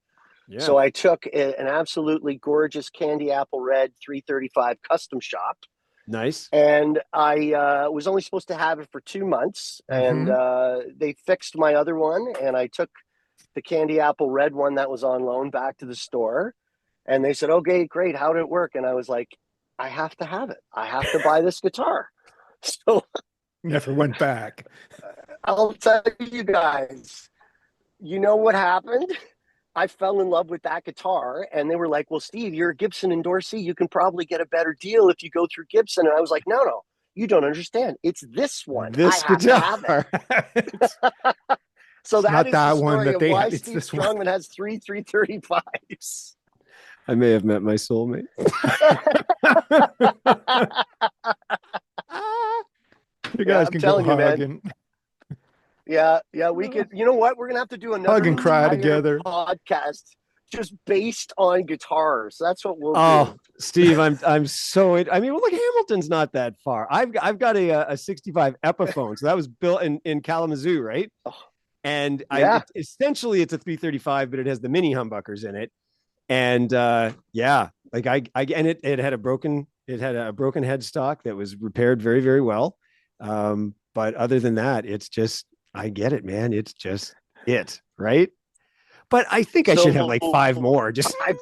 Yeah. So I took an absolutely gorgeous candy apple red 335 custom shop. Nice. And I was only supposed to have it for 2 months, and they fixed my other one, and I took the candy apple red one that was on loan back to the store, and they said, okay, great, how did it work? And I was like, I have to have it. I have to buy this guitar. So never went back. I'll tell you guys, you know what happened? I fell in love with that guitar, and they were like, well, Steve, you're a Gibson endorsee. You can probably get a better deal if you go through Gibson. And I was like, no, you don't understand. It's this one. This guitar. So that is the story of why Steve Strongman has three 335s. I may have met my soulmate. You guys can go hugging. Yeah, we could. You know what? We're gonna have to do another hug and cry together podcast just based on guitars. That's what we'll do. Steve, I'm so. I mean, well, look, Hamilton's not that far. I've got a 65 Epiphone, so that was built in Kalamazoo, right? Oh. And essentially it's a 335, but it has the mini humbuckers in it. And like it had a broken headstock that was repaired very, very well. But other than that, it's just, I get it, man. It's just it, right? But I think I should have like 5 more. Just I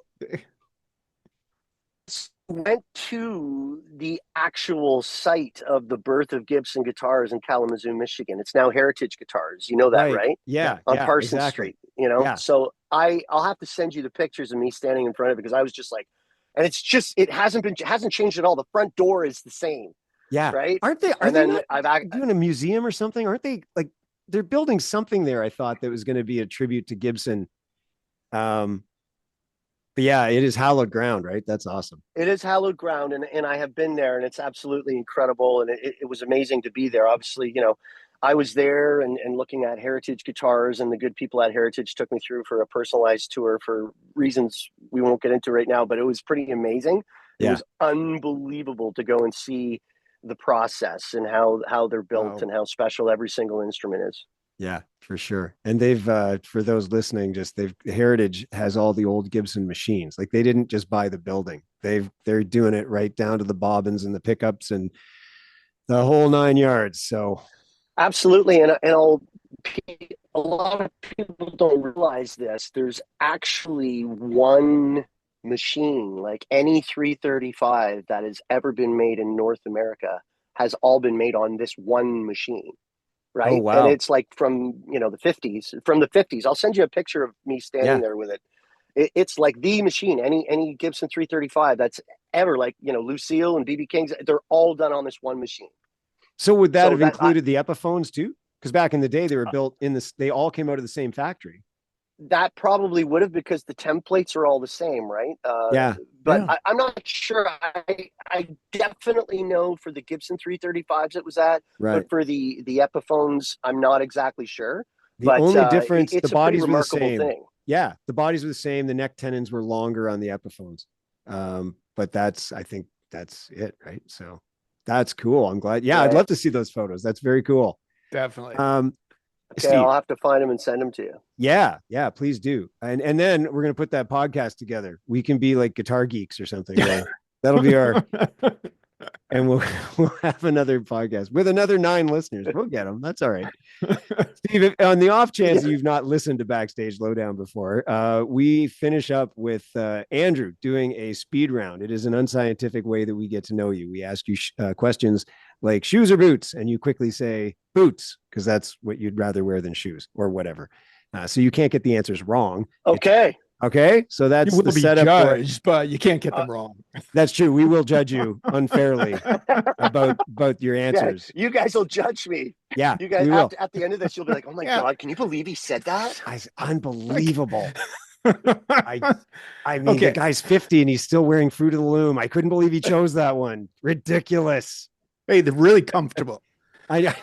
went to the actual site of the birth of Gibson guitars in Kalamazoo, Michigan. It's now Heritage Guitars. You know that, right? Yeah. On Parsons Street, you know? Yeah. So I'll have to send you the pictures of me standing in front of it, because I was just like, and it's just, it hasn't changed at all. The front door is the same. Yeah. Right. Are they doing a museum or something? Aren't they, like, they're building something there? I thought that was going to be a tribute to Gibson. But yeah, it is hallowed ground, right? That's awesome. It is hallowed ground, and I have been there, and it's absolutely incredible, and it was amazing to be there. Obviously, you know, I was there and looking at Heritage Guitars, and the good people at Heritage took me through for a personalized tour for reasons we won't get into right now, but it was pretty amazing. It was unbelievable to go and see the process and how they're built and how special every single instrument is. Yeah, for sure. And they've, for those listening, Heritage has all the old Gibson machines. Like, they didn't just buy the building. They're doing it right down to the bobbins and the pickups and the whole 9 yards. So absolutely. And a lot of people don't realize this. There's actually one machine, like any 335 that has ever been made in North America has all been made on this one machine. Right. Oh, wow. And it's like from, the 50s. I'll send you a picture of me standing there with it. It's like the machine, any Gibson 335 that's ever, like, Lucille and BB King's, they're all done on this one machine. So would that have included the Epiphones too? Because back in the day, they were built they all came out of the same factory. That probably would have, because the templates are all the same, right? But I'm not sure. I definitely know for the Gibson 335s it was that, but for the Epiphones, I'm not exactly sure. The only difference, it's the a pretty bodies were the remarkable same. thing. Yeah, the bodies were the same. The neck tendons were longer on the Epiphones. But I think that's it, right? So that's cool. I'm glad. Yeah, I'd love to see those photos. That's very cool. Definitely. Okay, Steve, I'll have to find them and send them to you. yeah, please do. And then we're gonna put that podcast together. We can be like guitar geeks or something. Right? That'll be our, and we'll have another podcast with another 9 listeners. We'll get them. That's all right. Steve, on the off chance you've not listened to Backstage Lowdown before, we finish up with Andrew doing a speed round. It is an unscientific way that we get to know you. We ask you questions like shoes or boots, and you quickly say boots because that's what you'd rather wear than shoes or whatever. So you can't get the answers wrong. Okay. Okay, so that's you will the be setup judged, but you can't get them wrong. That's true. We will judge you unfairly about your answers. Yeah, you guys will judge me. Yeah, you guys we will. at the end of this, you'll be like, "Oh my god, can you believe he said that?" Guy's unbelievable. I mean, the guy's 50 and he's still wearing Fruit of the Loom. I couldn't believe he chose that one. Ridiculous. Hey, they're really comfortable. Okay,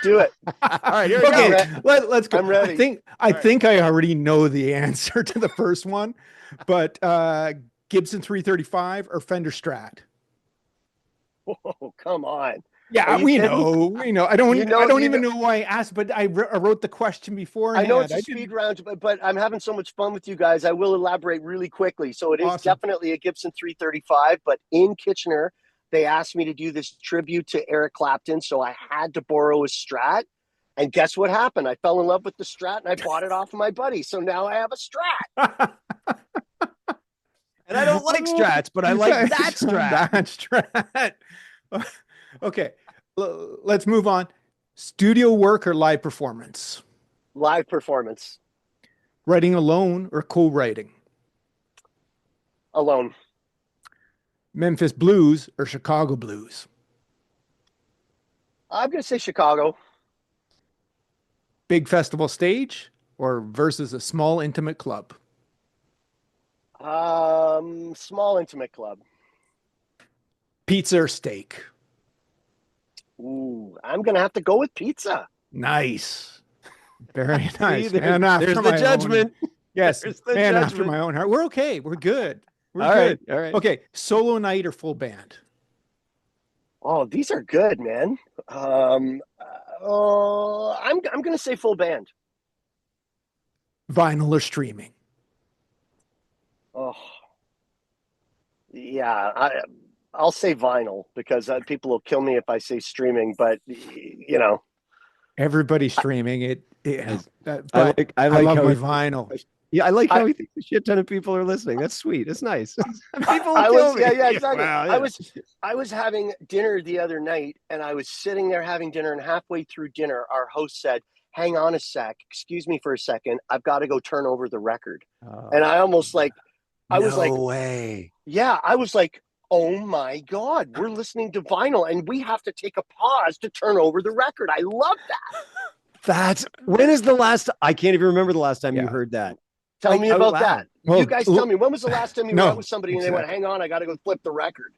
do it. All right, here we go. Let's go. I'm ready. I think I already know the answer to the first one, but Gibson 335 or Fender Strat? Oh, come on. Yeah, we know. I don't even know why I asked, but I wrote the question before. I know it's a speed round, but I'm having so much fun with you guys. I will elaborate really quickly. So it is definitely a Gibson 335, but in Kitchener, they asked me to do this tribute to Eric Clapton, so I had to borrow a Strat. And guess what happened? I fell in love with the Strat, and I bought it off of my buddy. So now I have a Strat. And I don't like Strats, but I like that Strat. That Strat. Okay, let's move on. Studio work or live performance? Live performance. Writing alone or co-writing? Alone. Memphis blues or Chicago blues? I'm going to say Chicago. Big festival stage or versus a small intimate club? Small intimate club. Pizza or steak? Ooh, I'm going to have to go with pizza. Nice. Very nice. See, there's the judgment. Yes. And after my own heart. We're okay. We're good. We're good. All right. Okay. Solo night or full band? Oh, these are good, man. I'm going to say full band. Vinyl or streaming? Oh, yeah. I'll say vinyl because people will kill me if I say streaming, but everybody's streaming it. I love my vinyl. Yeah, I like how we think a shit ton of people are listening. That's sweet. It's nice. People I kill was, me. yeah, exactly. Wow, yeah. I was having dinner the other night, and I was sitting there having dinner, and halfway through dinner, our host said, "Hang on a sec. Excuse me for a second. I've got to go turn over the record." And I almost No way. Yeah, I was like, oh my God, we're listening to vinyl and we have to take a pause to turn over the record. I love that. When is the last, I can't even remember the last time you heard that. Tell me about that. Well, you guys tell me, when was the last time you went out with somebody and they went, hang on, I got to go flip the record?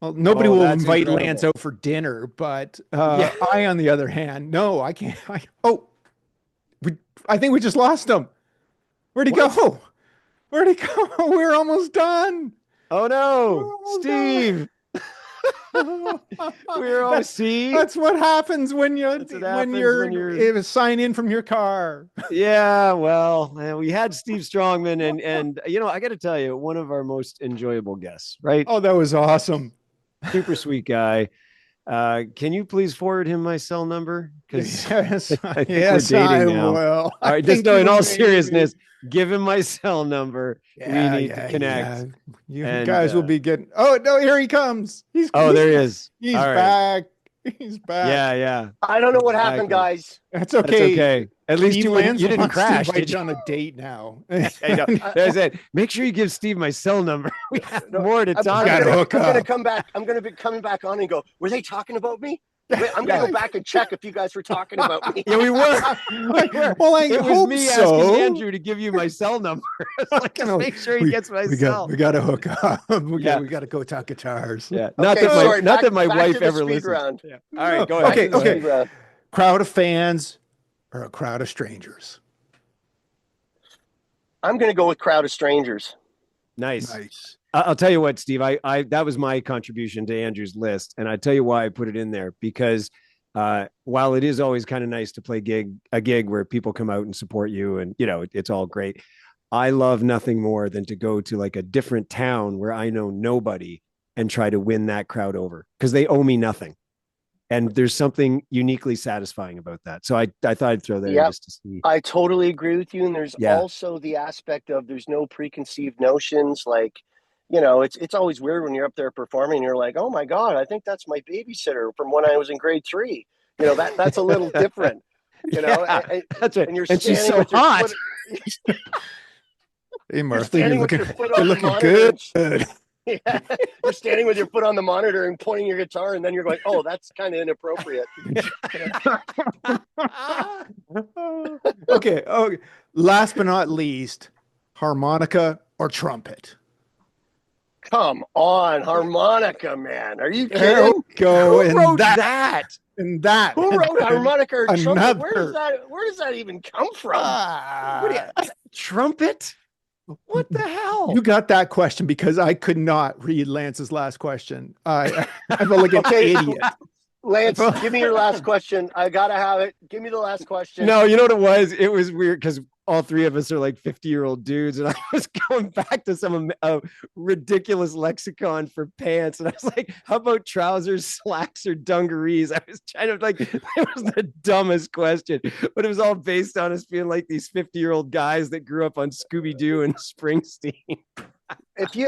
Well, nobody will invite incredible. Lance out for dinner, but I, on the other hand, no, I can't. I think we just lost him. Where'd he go? Where'd he go? We're almost done. Oh no, Steve. That's what happens when you sign in from your car. Yeah, well, we had Steve Strongman and I got to tell you, one of our most enjoyable guests, right? Oh, that was awesome. Super sweet guy. Can you please forward him my cell number? Yes, I will. All right, just in all seriousness, give him my cell number. We need to connect. You guys will be getting. Oh no! Here he comes. There he is. He's back. He's back. Yeah. I don't know what happened, guys. That's okay. That's okay. At least you didn't crash. Did you on a date now? I know. I said, make sure you give Steve my cell number. We have more to talk about. I'm going to come back. I'm going to be coming back on and go, were they talking about me? Wait, I'm going to go back and check if you guys were talking about me. Yeah, we were. Well, it was me asking Andrew to give you my cell number. Make sure he gets my cell. We got to hook up. We got to go talk guitars. Yeah. Not that my wife ever listens. Round. Yeah. All right, go ahead. Okay. Crowd of fans or a crowd of strangers? I'm going to go with Crowd of Strangers. Nice. I'll tell you what, Steve, I that was my contribution to Andrew's list. And I tell you why I put it in there, because while it is always kind of nice to play a gig where people come out and support you and, you know, it's all great. I love nothing more than to go to like a different town where I know nobody and try to win that crowd over, because they owe me nothing. And there's something uniquely satisfying about that. So I thought I'd throw that in just to see. I totally agree with you. And there's also the aspect of there's no preconceived notions. Like, you know, it's always weird when you're up there performing and you're like, oh my God, I think that's my babysitter from when I was in grade 3. You know, that's a little different, you know, that's right. And you're she's so hot. Hey, Martha, you're looking good. Yeah. You're standing with your foot on the monitor and pointing your guitar, and then you're going, oh, that's kind of inappropriate. Okay. Last but not least, harmonica or trumpet? Come on, harmonica, man. Are you kidding? There we go. Who wrote that? And that. Who wrote harmonica or trumpet? Another. Where does that even come from? Trumpet? What the hell? You got that question because I could not read Lance's last question. I felt like an idiot. Lance, give me your last question. I gotta have it. Give me the last question. No, you know what it was? It was weird because all three of us are like 50-year-old dudes, and I was going back to some ridiculous lexicon for pants, and I was like, "How about trousers, slacks, or dungarees?" I was trying to like, it was the dumbest question, but it was all based on us being like these 50-year-old guys that grew up on Scooby Doo and Springsteen.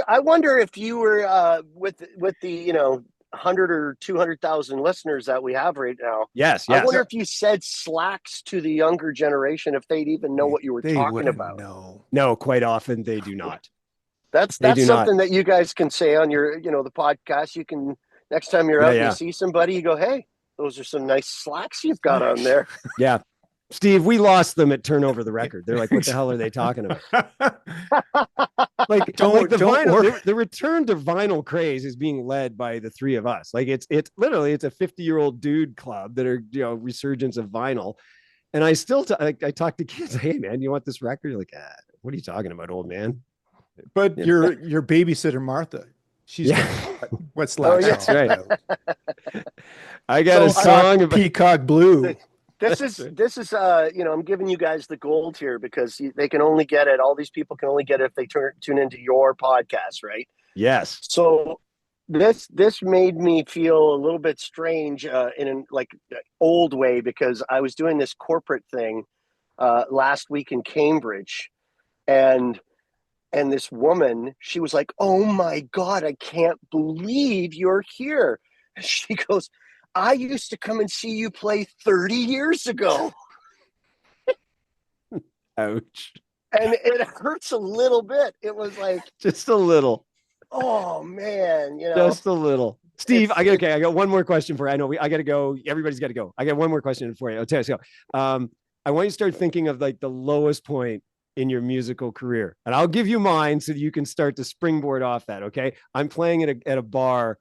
I wonder if you were with the 100 or 200,000 listeners that we have right now. Yes. I wonder if you said slacks to the younger generation, if they'd even know what you were talking about. No, quite often they do not. That's something that you guys can say on your, the podcast. You can, next time you're out and you see somebody, you go, hey, those are some nice slacks you've got on there. Yeah. Steve, we lost them at Turnover the Record. They're like, what the hell are they talking about? The return to vinyl craze is being led by the three of us. Like it's literally, it's a 50-year-old dude club that are, resurgence of vinyl. And I still, I talk to kids, hey man, you want this record? You're like, what are you talking about, old man? But your babysitter, Martha, she's what's last? Oh, that's right. I got a song about Peacock Blue. This is I'm giving you guys the gold here because they can only get it. All these people can only get it if they tune into your podcast, right? Yes. So this made me feel a little bit strange in an old way, because I was doing this corporate thing last week in Cambridge, and this woman, she was like, "Oh my God, I can't believe you're here." And she goes, I used to come and see you play 30 years ago. Ouch. And it hurts a little bit. It was like just a little. Oh man, just a little. Steve, I got one more question for you. I know I got to go. Everybody's got to go. I got one more question for you. I'll tell you. So, I want you to start thinking of like the lowest point in your musical career, and I'll give you mine so that you can start to springboard off that. Okay, I'm playing at a bar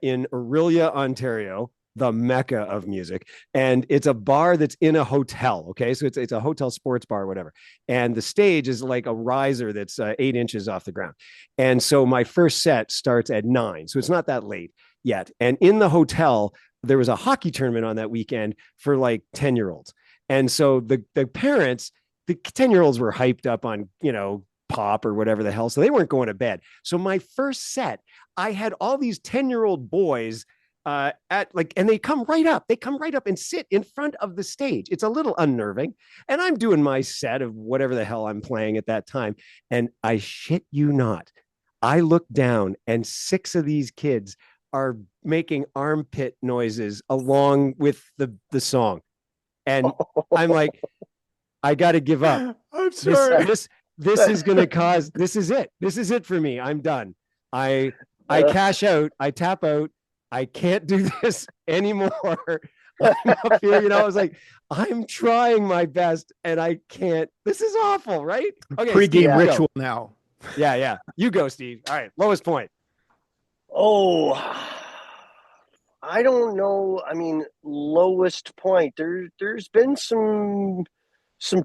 in Orillia, Ontario, the mecca of music, and it's a bar that's in a hotel. Okay, so it's a hotel sports bar or whatever, and the stage is like a riser that's 8 inches off the ground. And so my first set starts at 9, so it's not that late yet. And in the hotel there was a hockey tournament on that weekend for like 10-year-olds, and so the parents, the 10-year-olds were hyped up on pop or whatever the hell, so they weren't going to bed. So my first set, I had all these 10-year-old boys and they come right up and sit in front of the stage. It's a little unnerving, and I'm doing my set of whatever the hell I'm playing at that time, and I shit you not, I look down and 6 of these kids are making armpit noises along with the song, and I'm like, I gotta give up. I'm sorry. This is gonna cause, this is it for me. I'm done. I cash out, I tap out. I can't do this anymore. I'm up here, I was like, I'm trying my best and I can't. This is awful, right? Okay. Pre-game ritual now. Yeah. You go, Steve. All right. Lowest point. Oh, I don't know. I mean, lowest point. There's been some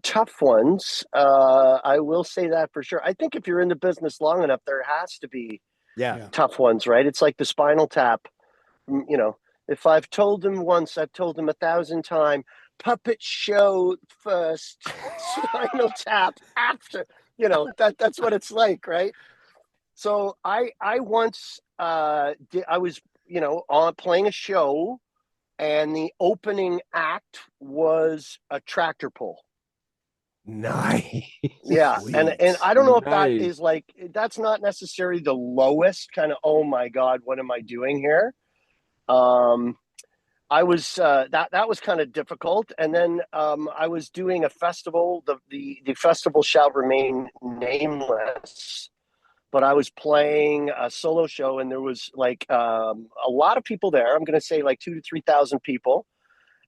tough ones. I will say that for sure. I think if you're in the business long enough, there has to be Yeah. tough ones, right? It's like the Spinal Tap. You know, if I've told them once, I've told them 1,000 times. Puppet show first, Spinal Tap after. You know, that's what it's like, right? So I once I was on playing a show, and the opening act was a tractor pull. Nice. Yeah, and Sweet. I don't know if that Nice. is like, that's not necessarily the lowest kind of, oh my God, what am I doing here? I was that was kind of difficult, and then I was doing a festival. The festival shall remain nameless, but I was playing a solo show, and there was like a lot of people there. I'm going to say like 2,000 to 3,000 people.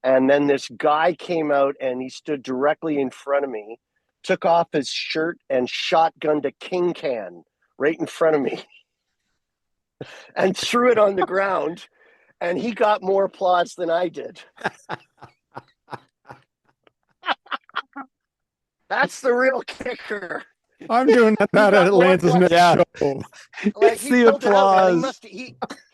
And then this guy came out, and he stood directly in front of me, took off his shirt, and shotgunned a King can right in front of me and threw it on the ground. And he got more applause than I did. That's the real kicker. I'm doing that at Atlanta's next show. Like, It's he the pulled it out, man. applause.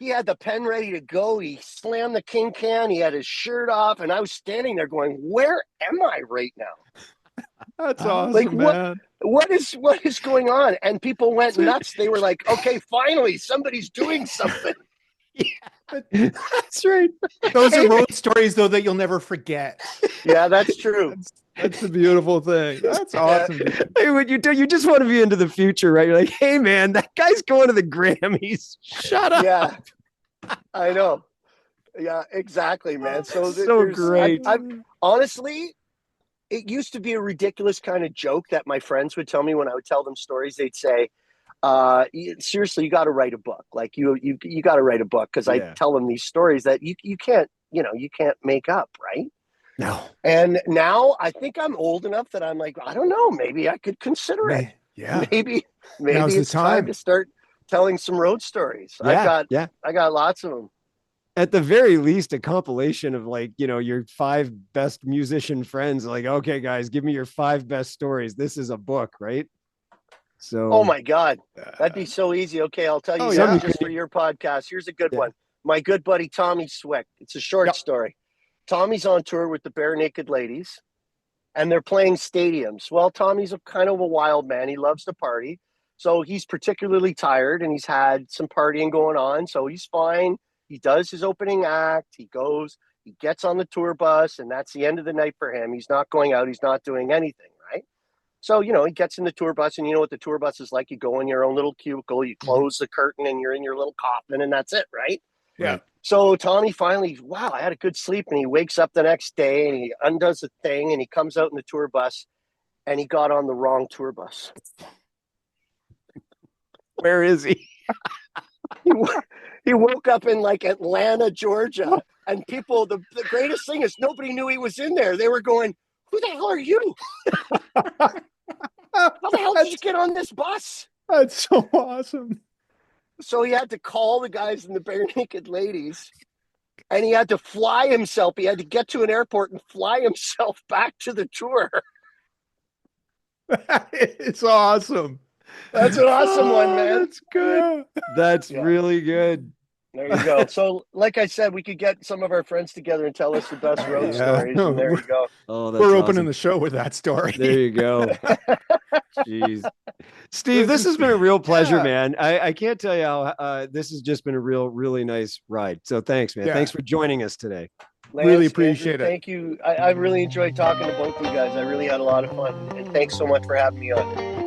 He had the pen ready to go. He slammed the King can. He had his shirt off, and I was standing there going, "Where am I right now? That's awesome, Like, man. what is going on?" And people went nuts. They were like, "Okay, finally, somebody's doing something." That's right. Those are road stories, though, that you'll never forget. Yeah, that's true. That's the beautiful thing. That's awesome, dude. Hey, what you do, you just want to be into the future, right? You're like, hey man, that guy's going to the Grammys. Shut up. Yeah, I know. Yeah, exactly, man. So So great. Honestly, it used to be a ridiculous kind of joke that my friends would tell me when I would tell them stories. They'd say, seriously, you got to write a book. Like you got to write a book, because I tell them these stories that you can't, you can't make up, right? No. And now I think I'm old enough that I'm like, I don't know, maybe I could consider it. Yeah. Maybe Now's it's the time to start telling some road stories. Yeah. I got lots of them. At the very least, a compilation of like, your 5 best musician friends. Like, okay, guys, give me your 5 best stories. This is a book, right? So, oh my God, that'd be so easy. Okay, I'll tell you just for your podcast. Here's a good one. My good buddy Tommy Swick. It's a short story. Tommy's on tour with the Bare Naked Ladies, and they're playing stadiums. Well, Tommy's kind of a wild man. He loves to party. So he's particularly tired, and he's had some partying going on. So he's fine. He does his opening act. He goes, he gets on the tour bus, and that's the end of the night for him. He's not going out. He's not doing anything, right? So, he gets in the tour bus, and you know what the tour bus is like. You go in your own little cubicle, you close the curtain, and you're in your little coffin, and that's it, right? Yeah. So Tommy finally, wow, I had a good sleep. And he wakes up the next day, and he undoes the thing, and he comes out in the tour bus, and he got on the wrong tour bus. where is he? He woke up in like Atlanta, Georgia, and people, the greatest thing is nobody knew he was in there. They were going, "Who the hell are you? How the hell did you get on this bus?" That's so awesome. So he had to call the guys in the Bare Naked Ladies, and he had to fly himself. He had to get to an airport and fly himself back to the tour. It's awesome. That's an awesome one, man. That's good. That's really good. There you go. So, like I said, we could get some of our friends together and tell us the best road stories. And there you go. Oh, that's We're awesome. opening the show with that story. There you go. Jeez. Steve, this has been a real pleasure, man. I can't tell you how this has just been a really nice ride. So thanks, man. Thanks for joining us today. Lance, really appreciate Andrew, it. Thank you. I really enjoyed talking to both of you guys. I really had a lot of fun. And thanks so much for having me on.